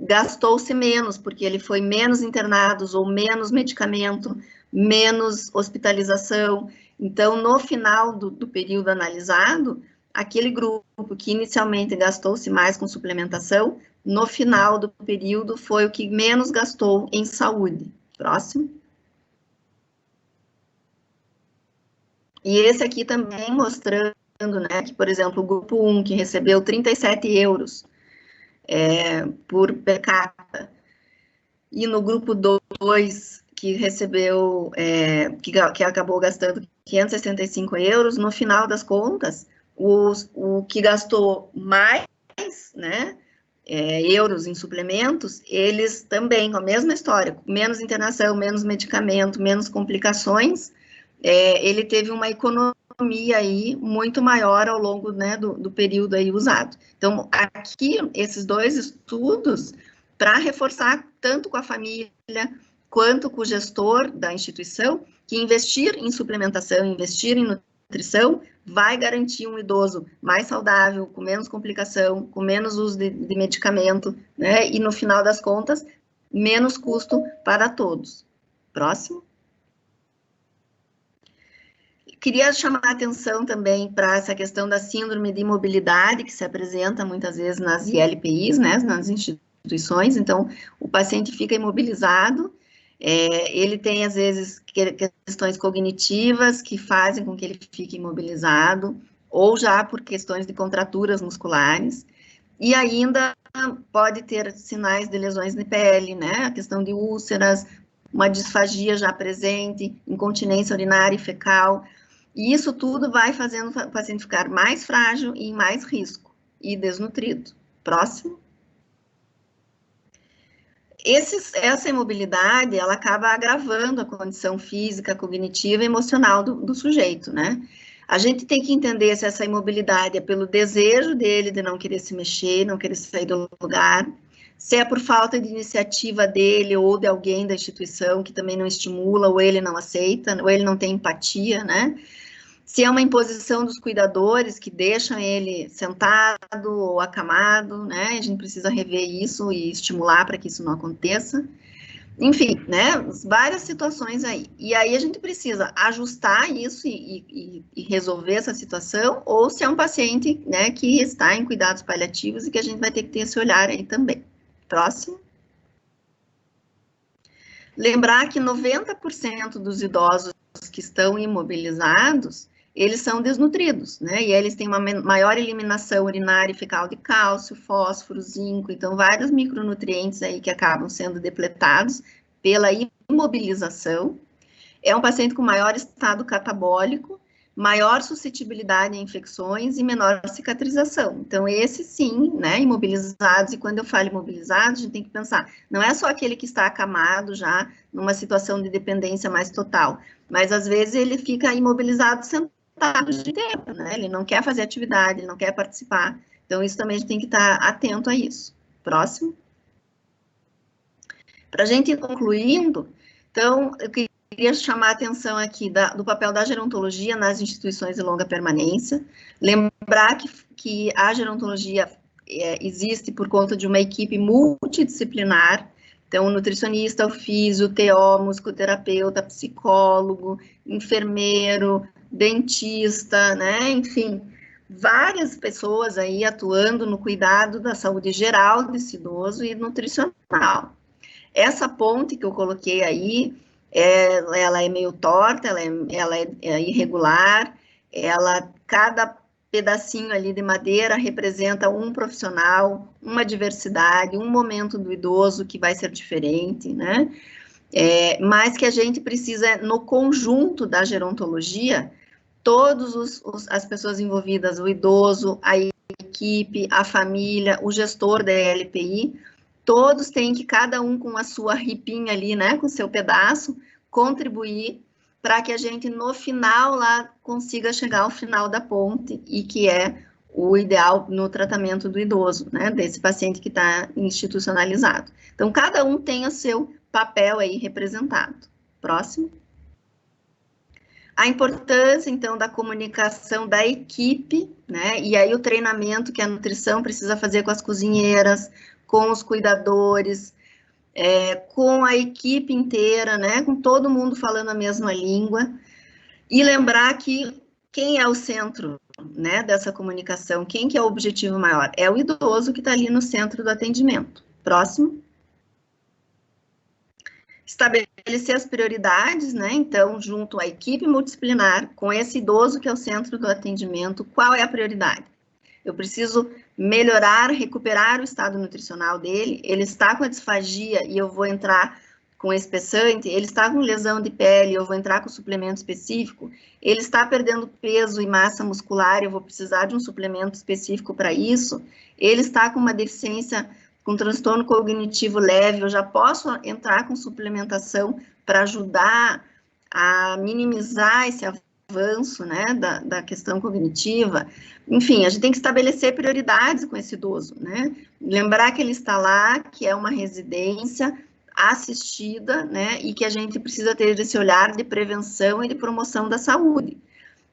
gastou-se menos, porque ele foi menos internados, ou menos medicamento, menos hospitalização. Então, no final do período analisado, aquele grupo que inicialmente gastou-se mais com suplementação, no final do período foi o que menos gastou em saúde. Próximo. E esse aqui também mostrando, né, que, por exemplo, o grupo 1, que recebeu 37 euros por per capita, e no grupo 2, que recebeu, que acabou gastando 565 euros, no final das contas, o que gastou mais, né, euros em suplementos, eles também, com a mesma história, menos internação, menos medicamento, menos complicações, ele teve uma economia aí muito maior ao longo, né, do período aí usado. Então, aqui, esses dois estudos, para reforçar tanto com a família quanto com o gestor da instituição, que investir em suplementação, investir em nutrição, vai garantir um idoso mais saudável, com menos complicação, com menos uso de medicamento, né, e no final das contas, menos custo para todos. Próximo. Queria chamar a atenção também para essa questão da síndrome de imobilidade, que se apresenta muitas vezes nas ILPIs, né, nas instituições. Então, o paciente fica imobilizado, ele tem, às vezes, questões cognitivas que fazem com que ele fique imobilizado, ou já por questões de contraturas musculares, e ainda pode ter sinais de lesões de pele, né, a questão de úlceras, uma disfagia já presente, incontinência urinária e fecal, e isso tudo vai fazendo o paciente ficar mais frágil e em mais risco, e desnutrido. Próximo. Essa imobilidade, ela acaba agravando a condição física, cognitiva e emocional do sujeito, né? A gente tem que entender se essa imobilidade é pelo desejo dele de não querer se mexer, não querer sair do lugar, se é por falta de iniciativa dele ou de alguém da instituição que também não estimula, ou ele não aceita, ou ele não tem empatia, né? Se é uma imposição dos cuidadores que deixam ele sentado ou acamado, né? A gente precisa rever isso e estimular para que isso não aconteça. Enfim, né? Várias situações aí. E aí a gente precisa ajustar isso e resolver essa situação, ou se é um paciente, né, que está em cuidados paliativos e que a gente vai ter que ter esse olhar aí também. Próximo. Lembrar que 90% dos idosos que estão imobilizados, eles são desnutridos, né? E eles têm uma maior eliminação urinária e fecal de cálcio, fósforo, zinco, então vários micronutrientes aí que acabam sendo depletados pela imobilização. É um paciente com maior estado catabólico, maior suscetibilidade a infecções e menor cicatrização. Então, esse sim, né, imobilizados, e quando eu falo imobilizados, a gente tem que pensar, não é só aquele que está acamado já numa situação de dependência mais total, mas às vezes ele fica imobilizado sentado de tempo, né, ele não quer fazer atividade, ele não quer participar, então isso também a gente tem que estar atento a isso. Próximo. Para a gente ir concluindo, então, eu queria chamar a atenção aqui do papel da gerontologia nas instituições de longa permanência, lembrar que a gerontologia existe por conta de uma equipe multidisciplinar, então o nutricionista, o físio, o TO, musicoterapeuta, psicólogo, enfermeiro, dentista, né, enfim, várias pessoas aí atuando no cuidado da saúde geral desse idoso e nutricional. Essa ponte que eu coloquei aí, ela é meio torta, ela é irregular, cada pedacinho ali de madeira representa um profissional, uma diversidade, um momento do idoso que vai ser diferente, né? Mas que a gente precisa, no conjunto da gerontologia, todas as pessoas envolvidas, o idoso, a equipe, a família, o gestor da LPI, todos têm que, cada um com a sua ripinha ali, né, com o seu pedaço, contribuir para que a gente, no final, lá, consiga chegar ao final da ponte, e que é o ideal no tratamento do idoso, né, desse paciente que está institucionalizado. Então, cada um tem o seu papel aí representado. Próximo. A importância, então, da comunicação da equipe, né, e aí o treinamento que a nutrição precisa fazer com as cozinheiras, com os cuidadores, com a equipe inteira, né, com todo mundo falando a mesma língua, e lembrar que quem é o centro, né, dessa comunicação, quem que é o objetivo maior? É o idoso que está ali no centro do atendimento. Próximo. Estabelecer as prioridades, né, então, junto à equipe multidisciplinar, com esse idoso que é o centro do atendimento, qual é a prioridade? Eu preciso melhorar, recuperar o estado nutricional dele, ele está com a disfagia e eu vou entrar com espessante, ele está com lesão de pele, eu vou entrar com suplemento específico, ele está perdendo peso e massa muscular, eu vou precisar de um suplemento específico para isso, ele está com uma deficiência, com transtorno cognitivo leve, eu já posso entrar com suplementação para ajudar a minimizar esse avanço, né, da questão cognitiva. Enfim, a gente tem que estabelecer prioridades com esse idoso, né, lembrar que ele está lá, que é uma residência assistida, né, e que a gente precisa ter esse olhar de prevenção e de promoção da saúde.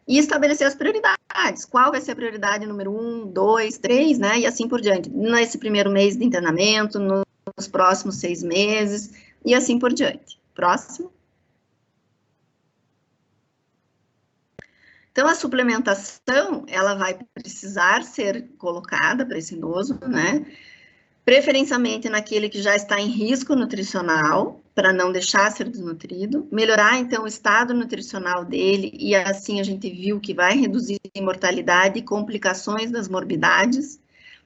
E estabelecer as prioridades, qual vai ser a prioridade número 1, 2, 3, né, e assim por diante, nesse primeiro mês de internamento, nos próximos 6 meses, e assim por diante. Próximo. Então, a suplementação, ela vai precisar ser colocada para esse idoso, né, preferencialmente naquele que já está em risco nutricional, para não deixar ser desnutrido, melhorar, então, o estado nutricional dele, e assim a gente viu que vai reduzir a mortalidade e complicações das morbidades,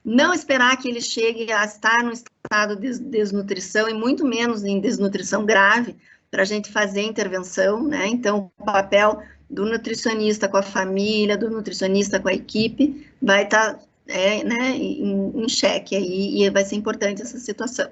não esperar que ele chegue a estar no estado de desnutrição, e muito menos em desnutrição grave, para a gente fazer intervenção, né, então, o papel do nutricionista com a família, do nutricionista com a equipe, vai estar né, em xeque aí, e vai ser importante essa situação.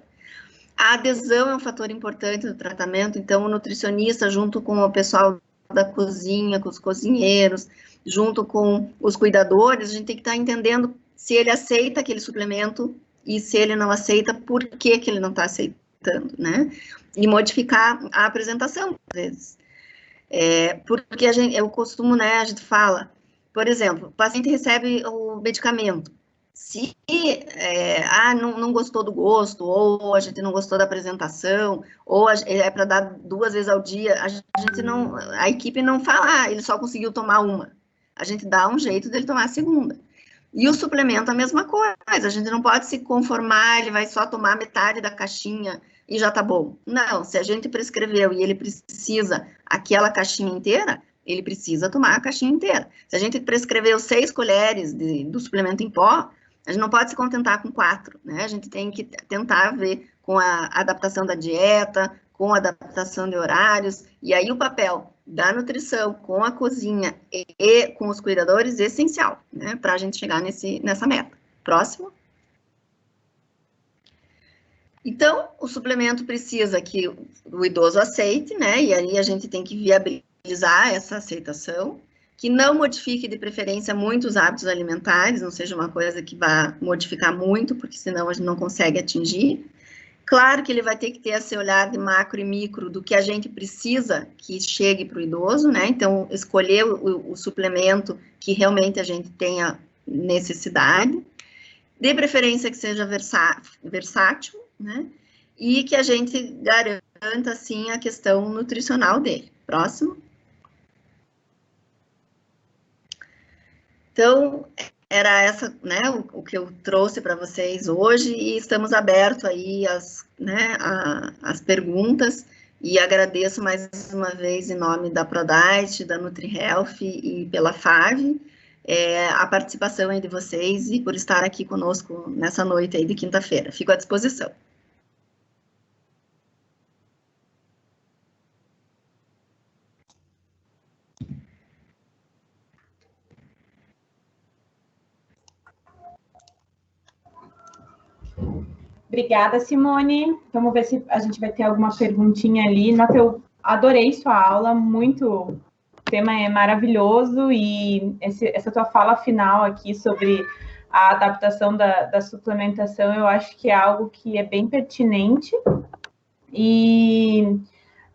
A adesão é um fator importante do tratamento, então o nutricionista, junto com o pessoal da cozinha, com os cozinheiros, junto com os cuidadores, a gente tem que estar entendendo se ele aceita aquele suplemento e se ele não aceita, por que que ele não está aceitando, né? E modificar a apresentação, às vezes. Porque eu costumo, né, a gente fala, por exemplo, o paciente recebe o medicamento, se não gostou do gosto, ou a gente não gostou da apresentação, ou é para dar 2 vezes ao dia, a equipe não fala, ele só conseguiu tomar uma, a gente dá um jeito dele tomar a segunda. E o suplemento a mesma coisa, a gente não pode se conformar, ele vai só tomar metade da caixinha e já tá bom. Não, se a gente prescreveu e ele precisa aquela caixinha inteira, ele precisa tomar a caixinha inteira. Se a gente prescreveu 6 colheres do suplemento em pó, a gente não pode se contentar com 4, né? A gente tem que tentar ver com a adaptação da dieta, com a adaptação de horários, e aí o papel da nutrição com a cozinha e com os cuidadores é essencial, né? Para a gente chegar nessa meta. Próximo. Então, o suplemento precisa que o idoso aceite, né? E aí a gente tem que viabilizar essa aceitação, que não modifique de preferência muito os hábitos alimentares, não seja uma coisa que vá modificar muito, porque senão a gente não consegue atingir. Claro que ele vai ter que ter esse olhar de macro e micro do que a gente precisa que chegue para o idoso, né? Então, escolher o suplemento que realmente a gente tenha necessidade, de preferência que seja versátil, né? E que a gente garanta, assim, a questão nutricional dele. Próximo. Então, era essa, né, o que eu trouxe para vocês hoje, e estamos abertos aí às perguntas, e agradeço mais uma vez em nome da Prodite, da NutriHealth e pela FAV, a participação aí de vocês e por estar aqui conosco nessa noite aí de quinta-feira. Fico à disposição. Obrigada, Simone. Vamos ver se a gente vai ter alguma perguntinha ali. Nossa, eu adorei sua aula, o tema é maravilhoso, e essa tua fala final aqui sobre a adaptação da suplementação, eu acho que é algo que é bem pertinente, e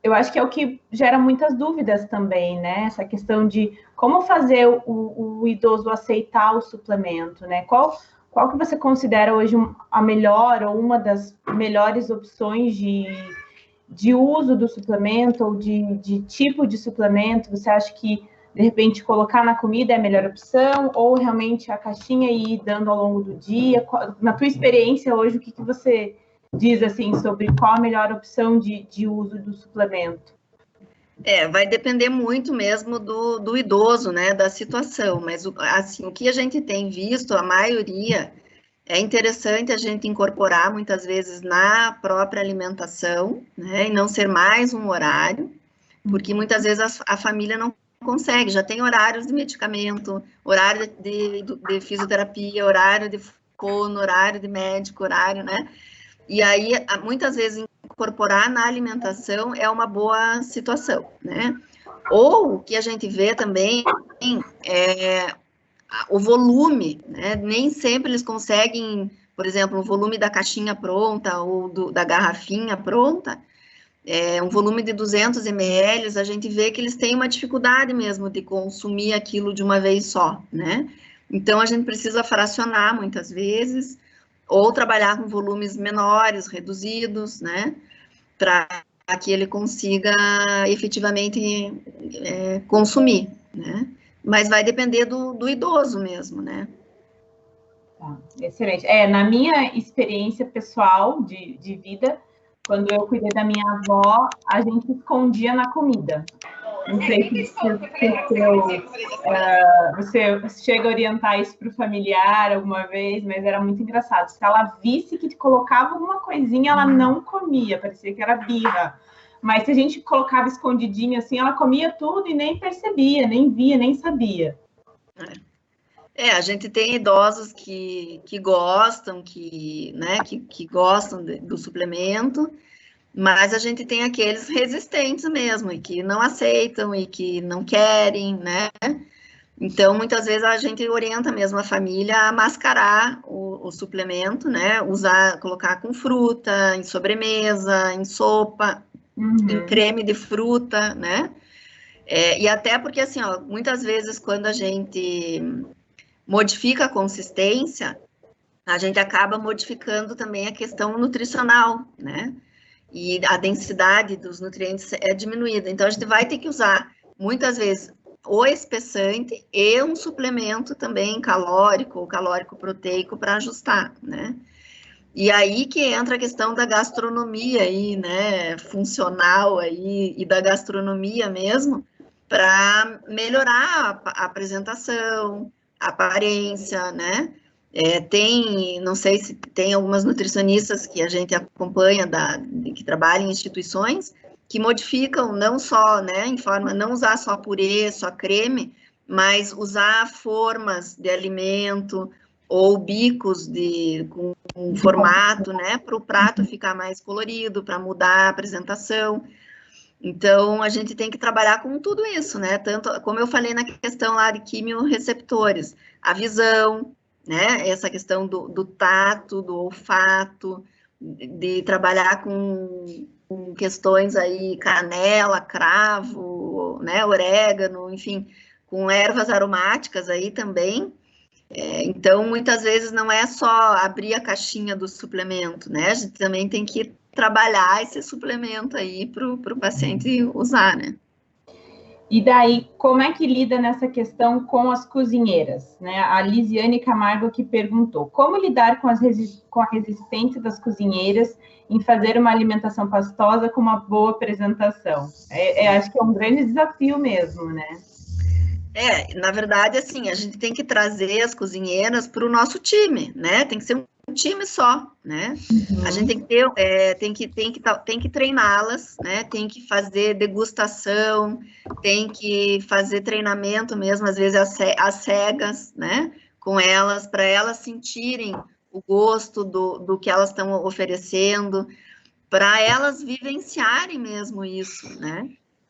eu acho que é o que gera muitas dúvidas também, né? Essa questão de como fazer o idoso aceitar o suplemento, né? Qual que você considera hoje a melhor ou uma das melhores opções de uso do suplemento ou de tipo de suplemento? Você acha que, de repente, colocar na comida é a melhor opção, ou realmente a caixinha e ir dando ao longo do dia? Na tua experiência hoje, o que você diz assim sobre qual a melhor opção de uso do suplemento? Vai depender muito mesmo do idoso, né, da situação, mas assim, o que a gente tem visto, a maioria, é interessante a gente incorporar muitas vezes na própria alimentação, né, e não ser mais um horário, porque muitas vezes a família não consegue, já tem horários de medicamento, horário de fisioterapia, horário de fono, horário de médico, horário, né, e aí muitas vezes incorporar na alimentação é uma boa situação, né? Ou o que a gente vê também é o volume, né? Nem sempre eles conseguem, por exemplo, o volume da caixinha pronta ou da garrafinha pronta, um volume de 200 ml, a gente vê que eles têm uma dificuldade mesmo de consumir aquilo de uma vez só, né? Então, a gente precisa fracionar muitas vezes, ou trabalhar com volumes menores, reduzidos, né, para que ele consiga efetivamente consumir, né, mas vai depender do idoso mesmo, né. Tá, excelente. Na minha experiência pessoal de vida, quando eu cuidei da minha avó, a gente escondia na comida. Não sei se você chega a orientar isso para o familiar alguma vez, mas era muito engraçado. Se ela visse que colocava alguma coisinha, ela não comia, parecia que era birra. Mas se a gente colocava escondidinho assim, ela comia tudo e nem percebia, nem via, nem sabia. A gente tem idosos que gostam, né, que gostam do suplemento, mas a gente tem aqueles resistentes mesmo, e que não aceitam, e que não querem, né? Então, muitas vezes a gente orienta mesmo a família a mascarar o suplemento, né? Colocar com fruta, em sobremesa, em sopa, em creme de fruta, né? E até porque, assim, ó, muitas vezes quando a gente modifica a consistência, a gente acaba modificando também a questão nutricional, né? E a densidade dos nutrientes é diminuída. Então, a gente vai ter que usar, muitas vezes, o espessante e um suplemento também calórico ou calórico-proteico para ajustar, né? E aí que entra a questão da gastronomia aí, né, funcional aí, e da gastronomia mesmo, para melhorar a apresentação, a aparência, né? Não sei se tem algumas nutricionistas que a gente acompanha, que trabalham em instituições, que modificam não só, né, não usar só purê, só creme, mas usar formas de alimento ou bicos com formato, né, para o prato ficar mais colorido, para mudar a apresentação. Então, a gente tem que trabalhar com tudo isso, né, tanto, como eu falei na questão lá de quimioreceptores, a visão, né, essa questão do tato, do olfato, de trabalhar com questões aí, canela, cravo, né, orégano, enfim, com ervas aromáticas aí também. Então, muitas vezes não é só abrir a caixinha do suplemento, né? A gente também tem que trabalhar esse suplemento aí para o paciente usar, né? E daí, como é que lida nessa questão com as cozinheiras? Né? A Lisiane Camargo que perguntou, como lidar com a resistência das cozinheiras em fazer uma alimentação pastosa com uma boa apresentação? Acho que é um grande desafio mesmo, né? Na verdade, assim, a gente tem que trazer as cozinheiras para o nosso time, né? Tem que ser um time só, né? A gente tem que ter, tem que treiná-las, né? Tem que fazer degustação, tem que fazer treinamento mesmo, às vezes às cegas, né? Com elas, para elas sentirem o gosto do que elas estão oferecendo, para elas vivenciarem mesmo isso, né?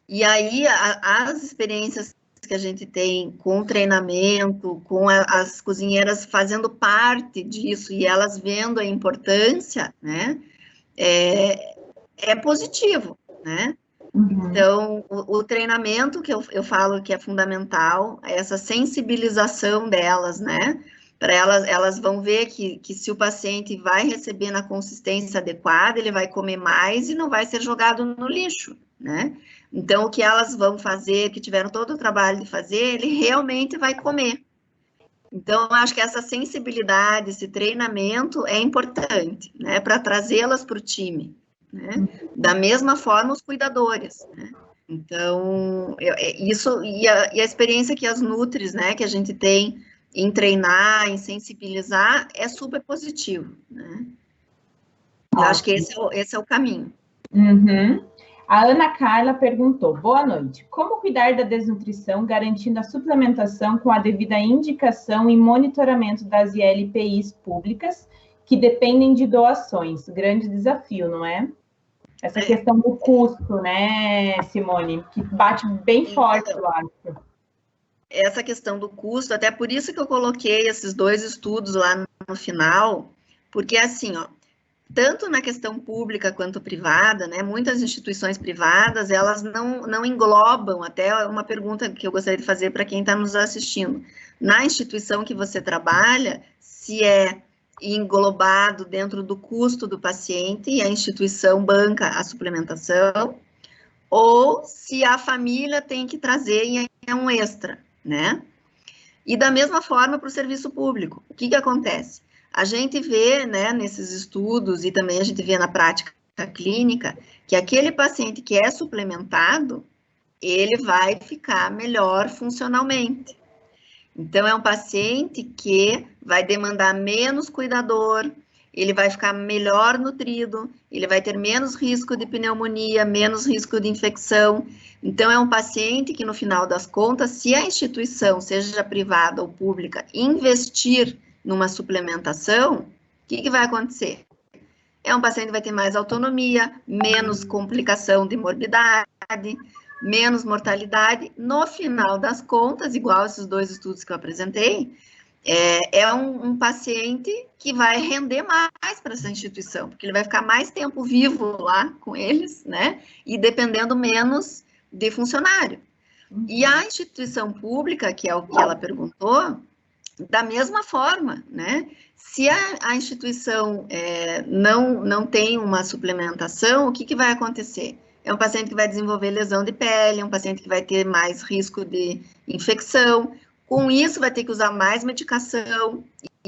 E aí, as experiências que a gente tem com treinamento, com as cozinheiras fazendo parte disso e elas vendo a importância, né, é positivo, né? Uhum. Então, o treinamento que eu falo que é fundamental, é essa sensibilização delas, né? Para elas vão ver que se o paciente vai receber na consistência adequada, ele vai comer mais e não vai ser jogado no lixo, né? Então, o que elas vão fazer, que tiveram todo o trabalho de fazer, ele realmente vai comer. Então, eu acho que essa sensibilidade, esse treinamento é importante, né? Para trazê-las para o time, né? Da mesma forma, os cuidadores, né? Então, isso, e a experiência que as nutris, né, que a gente tem em treinar, em sensibilizar, é super positivo, né? Eu acho que esse é o caminho. Uhum. A Ana Carla perguntou, boa noite, como cuidar da desnutrição garantindo a suplementação com a devida indicação e monitoramento das ILPIs públicas que dependem de doações? Grande desafio, não é? Essa questão do custo, né, Simone? Que bate bem forte, eu acho. Essa questão do custo, até por isso que eu coloquei esses 2 estudos lá no final, porque assim, ó, tanto na questão pública quanto privada, né, muitas instituições privadas, elas não englobam, até uma pergunta que eu gostaria de fazer para quem está nos assistindo, na instituição que você trabalha, se é englobado dentro do custo do paciente e a instituição banca a suplementação, ou se a família tem que trazer e é um extra, né? E da mesma forma para o serviço público, o que acontece? A gente vê, né, nesses estudos e também a gente vê na prática clínica, que aquele paciente que é suplementado, ele vai ficar melhor funcionalmente. Então, é um paciente que vai demandar menos cuidador, ele vai ficar melhor nutrido, ele vai ter menos risco de pneumonia, menos risco de infecção. Então, é um paciente que, no final das contas, se a instituição, seja privada ou pública, investir numa suplementação, o que vai acontecer? É um paciente que vai ter mais autonomia, menos complicação de morbidade, menos mortalidade. No final das contas, igual esses 2 estudos que eu apresentei, é um paciente que vai render mais para essa instituição, porque ele vai ficar mais tempo vivo lá com eles, né? E dependendo menos de funcionário. E a instituição pública, que é o que ela perguntou, da mesma forma, né? Se a instituição não tem uma suplementação, o que vai acontecer? É um paciente que vai desenvolver lesão de pele, é um paciente que vai ter mais risco de infecção, com isso vai ter que usar mais medicação,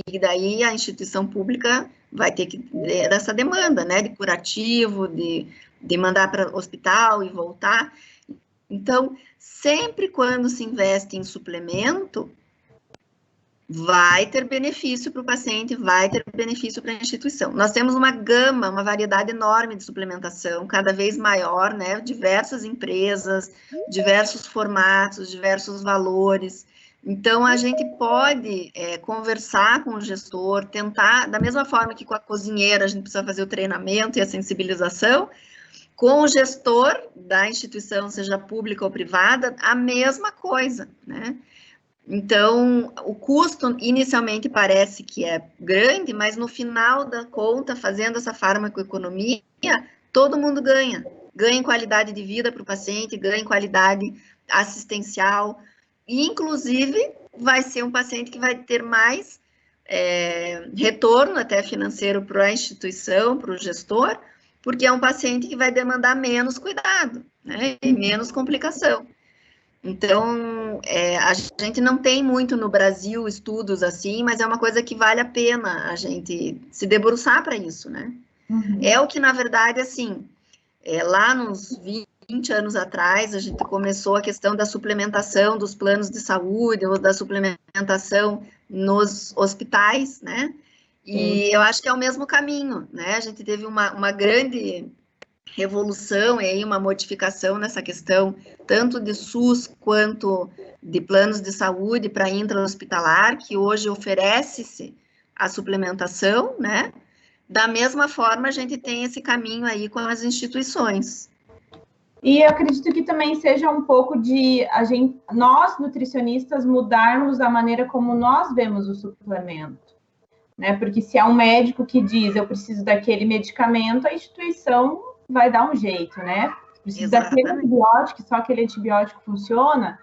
e daí a instituição pública vai ter que ter essa demanda, né, de curativo, de mandar para o hospital e voltar. Então, sempre quando se investe em suplemento, vai ter benefício para o paciente, vai ter benefício para a instituição. Nós temos uma gama, uma variedade enorme de suplementação, cada vez maior, né? Diversas empresas, diversos formatos, diversos valores. Então, a gente pode conversar com o gestor, tentar, da mesma forma que com a cozinheira a gente precisa fazer o treinamento e a sensibilização, com o gestor da instituição, seja pública ou privada, a mesma coisa, né? Então, o custo inicialmente parece que é grande, mas no final da conta, fazendo essa farmacoeconomia, todo mundo ganha. Ganha em qualidade de vida para o paciente, ganha em qualidade assistencial, e inclusive vai ser um paciente que vai ter mais retorno até financeiro para a instituição, para o gestor, porque é um paciente que vai demandar menos cuidado, né, e menos complicação. Então, a gente não tem muito no Brasil estudos assim, mas é uma coisa que vale a pena a gente se debruçar para isso, né? Uhum. É o que, na verdade, assim, lá nos 20 anos atrás, a gente começou a questão da suplementação dos planos de saúde, ou da suplementação nos hospitais, né? E eu acho que é o mesmo caminho, né? A gente teve uma grande revolução e aí uma modificação nessa questão, tanto de SUS quanto de planos de saúde para intra-hospitalar, que hoje oferece-se a suplementação, né? Da mesma forma, a gente tem esse caminho aí com as instituições. E eu acredito que também seja um pouco de nós, nutricionistas, mudarmos a maneira como nós vemos o suplemento, né? Porque se é um médico que diz eu preciso daquele medicamento, a instituição vai dar um jeito, né? Precisa daquele antibiótico, só aquele antibiótico funciona,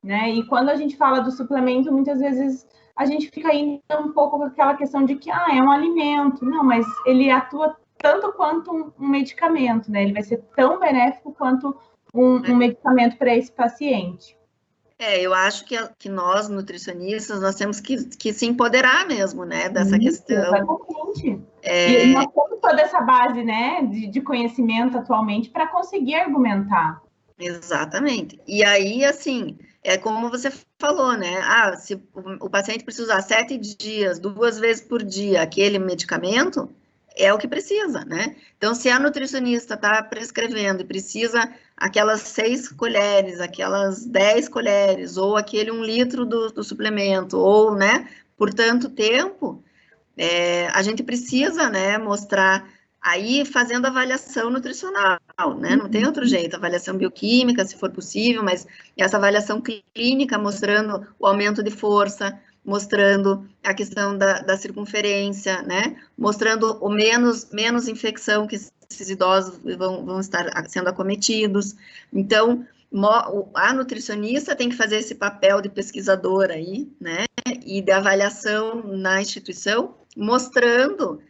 né? E quando a gente fala do suplemento, muitas vezes a gente fica ainda um pouco com aquela questão de que é um alimento. Não, mas ele atua tanto quanto um medicamento, né? Ele vai ser tão benéfico quanto um medicamento para esse paciente. Eu acho que nós, nutricionistas, nós temos que se empoderar mesmo, né, dessa questão. Exatamente. E nós temos toda essa base, né, de conhecimento atualmente para conseguir argumentar. Exatamente. E aí, assim, é como você falou, né? Se o paciente precisa usar 7 dias, 2 vezes por dia, aquele medicamento, é o que precisa, né? Então, se a nutricionista está prescrevendo e precisa aquelas 6 colheres, aquelas 10 colheres, ou aquele 1 litro do suplemento, ou, né, por tanto tempo, a gente precisa, né, mostrar aí fazendo avaliação nutricional, né? Não tem outro jeito, avaliação bioquímica, se for possível, mas essa avaliação clínica mostrando o aumento de força, mostrando a questão da circunferência, né? Mostrando o menos infecção que esses idosos vão estar sendo acometidos. Então, a nutricionista tem que fazer esse papel de pesquisador aí, né? E de avaliação na instituição, mostrando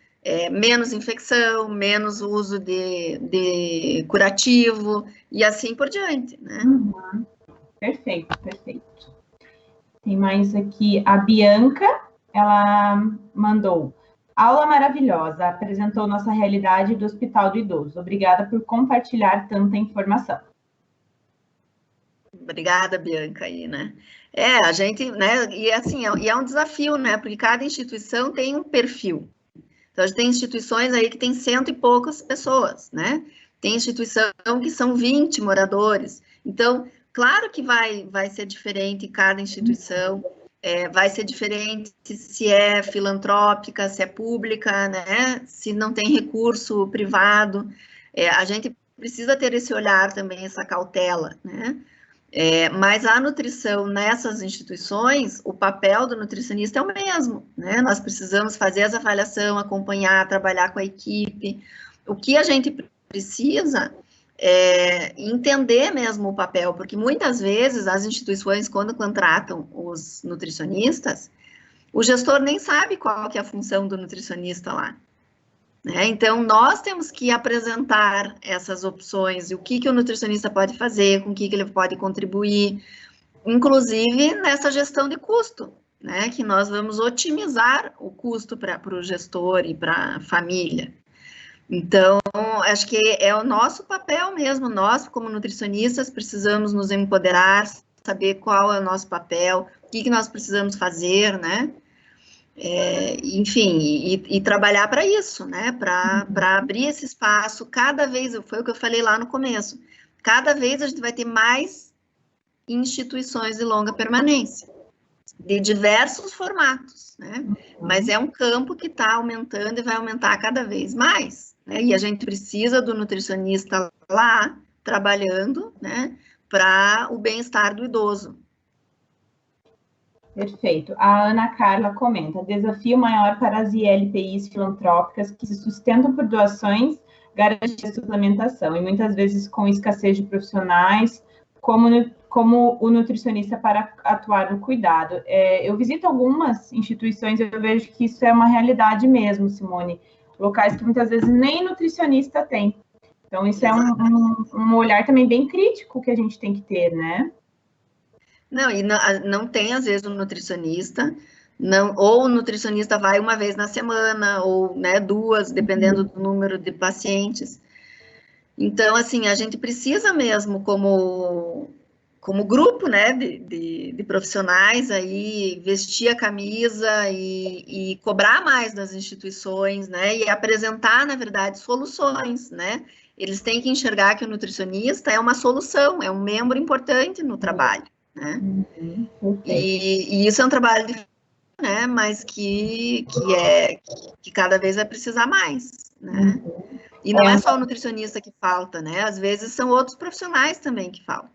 menos infecção, menos uso de curativo e assim por diante, né? Uhum. Perfeito, perfeito. Tem mais aqui, a Bianca, ela mandou: aula maravilhosa, apresentou nossa realidade do Hospital do Idoso. Obrigada por compartilhar tanta informação. Obrigada, Bianca, aí, né? A gente, né, e assim, é um desafio, né, porque cada instituição tem um perfil. Então, a gente tem instituições aí que tem 100 e poucas pessoas, né? Tem instituição que são 20 moradores. Então, claro que vai ser diferente cada instituição, vai ser diferente se é filantrópica, se é pública, né? Se não tem recurso privado. A gente precisa ter esse olhar também, essa cautela, né? Mas a nutrição nessas instituições, o papel do nutricionista é o mesmo, né? Nós precisamos fazer essa avaliação, acompanhar, trabalhar com a equipe. O que a gente precisa é entender mesmo o papel, porque muitas vezes as instituições, quando contratam os nutricionistas, o gestor nem sabe qual que é a função do nutricionista lá. Então, nós temos que apresentar essas opções, o que o nutricionista pode fazer, com o que ele pode contribuir, inclusive nessa gestão de custo, né? Que nós vamos otimizar o custo para o gestor e para a família. Então, acho que é o nosso papel mesmo, nós, como nutricionistas, precisamos nos empoderar, saber qual é o nosso papel, o que nós precisamos fazer, né? Enfim, e trabalhar para isso, né? Para abrir esse espaço cada vez, foi o que eu falei lá no começo, cada vez a gente vai ter mais instituições de longa permanência, de diversos formatos, né? Mas é um campo que está aumentando e vai aumentar cada vez mais, né? E a gente precisa do nutricionista lá, trabalhando, né? Para o bem-estar do idoso. Perfeito. A Ana Carla comenta: desafio maior para as ILPIs filantrópicas que se sustentam por doações, garantir a suplementação, e muitas vezes com escassez de profissionais, como o nutricionista para atuar no cuidado. Eu visito algumas instituições e eu vejo que isso é uma realidade mesmo, Simone. Locais que muitas vezes nem nutricionista tem. Então, isso é um olhar também bem crítico que a gente tem que ter, né? Não, e não tem, às vezes, um nutricionista, ou o nutricionista vai uma vez na semana, ou, né, duas, dependendo do número de pacientes. Então, assim, a gente precisa mesmo, como grupo, né, de profissionais aí, vestir a camisa e cobrar mais das instituições, né, e apresentar, na verdade, soluções, né. Eles têm que enxergar que o nutricionista é uma solução, é um membro importante no trabalho, né. E isso é um trabalho difícil, né, mas que cada vez vai precisar mais, né. E não é só o nutricionista que falta, né? Às vezes são outros profissionais também que faltam.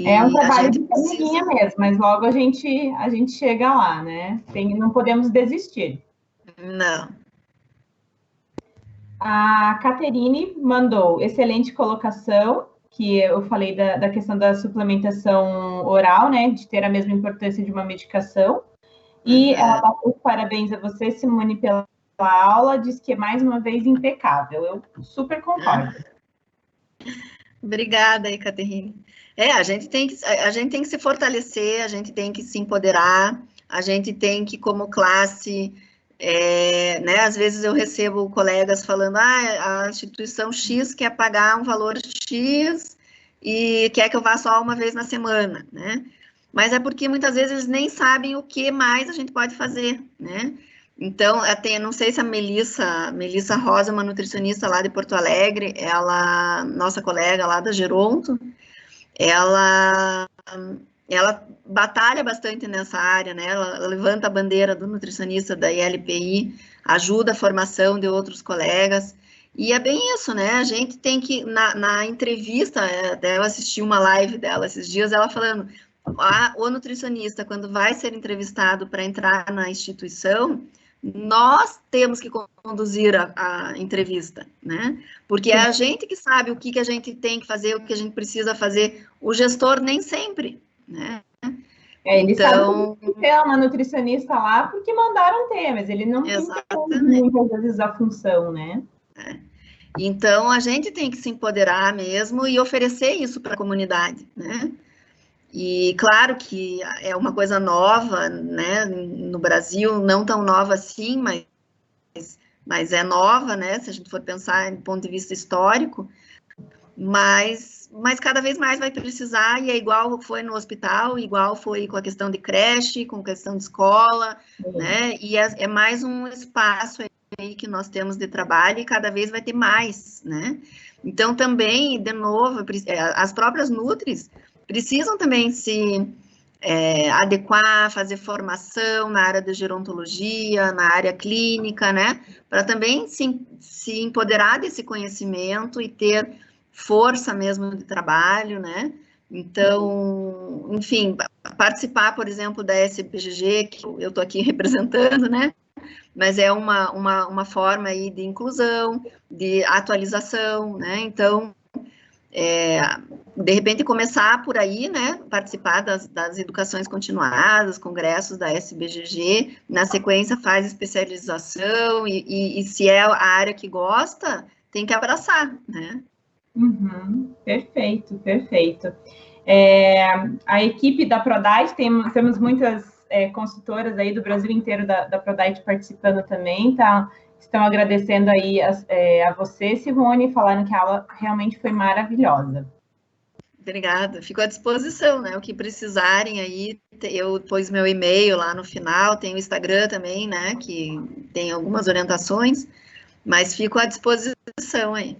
É um trabalho de formiguinha mesmo, mas logo a gente chega lá, né? Não podemos desistir. Não. A Caterine mandou excelente colocação, que eu falei da questão da suplementação oral, né? De ter a mesma importância de uma medicação. E ela dá os parabéns a você, Simone, pela aula, diz que é mais uma vez impecável. Eu super concordo. Obrigada aí, Caterine. A gente tem que se fortalecer, a gente tem que se empoderar, a gente tem que, como classe, né, às vezes eu recebo colegas falando, a instituição X quer pagar um valor X e quer que eu vá só uma vez na semana, né? Mas é porque muitas vezes eles nem sabem o que mais a gente pode fazer, né? Então, até, não sei se a Melissa Rosa, uma nutricionista lá de Porto Alegre, ela, nossa colega lá da Geronto, ela batalha bastante nessa área, né? Ela levanta a bandeira do nutricionista da ILPI, ajuda a formação de outros colegas, e é bem isso, né? A gente tem que, na entrevista, eu assisti uma live dela esses dias, ela falando, o nutricionista, quando vai ser entrevistado para entrar na instituição, nós temos que conduzir a entrevista, né? Porque é a gente que sabe o que a gente tem que fazer, o que a gente precisa fazer, o gestor nem sempre, né? Ele sabe que tem uma nutricionista lá porque mandaram ter, mas ele não tem muitas vezes a função, né? Então, a gente tem que se empoderar mesmo e oferecer isso para a comunidade, né? E claro que é uma coisa nova, né, no Brasil, não tão nova assim, mas é nova, né, se a gente for pensar do ponto de vista histórico, mas cada vez mais vai precisar, e é igual foi no hospital, igual foi com a questão de creche, com a questão de escola, né, e é mais um espaço aí que nós temos de trabalho, e cada vez vai ter mais, né. Então, também, de novo, as próprias nutris precisam também se adequar, fazer formação na área da gerontologia, na área clínica, né? Para também se empoderar desse conhecimento e ter força mesmo de trabalho, né? Então, enfim, participar, por exemplo, da SBGG, que eu estou aqui representando, né? Mas é uma forma aí de inclusão, de atualização, né? Então, de repente começar por aí, né, participar das educações continuadas, congressos da SBGG, na sequência faz especialização e se é a área que gosta, tem que abraçar, né? Perfeito, perfeito. A equipe da Prodite, temos muitas consultoras aí do Brasil inteiro da Prodite participando também, tá? Estão agradecendo aí a você, Simone, falaram que a aula realmente foi maravilhosa. Obrigada, fico à disposição, né? O que precisarem aí, eu pus meu e-mail lá no final, tem o Instagram também, né? Que tem algumas orientações, mas fico à disposição aí.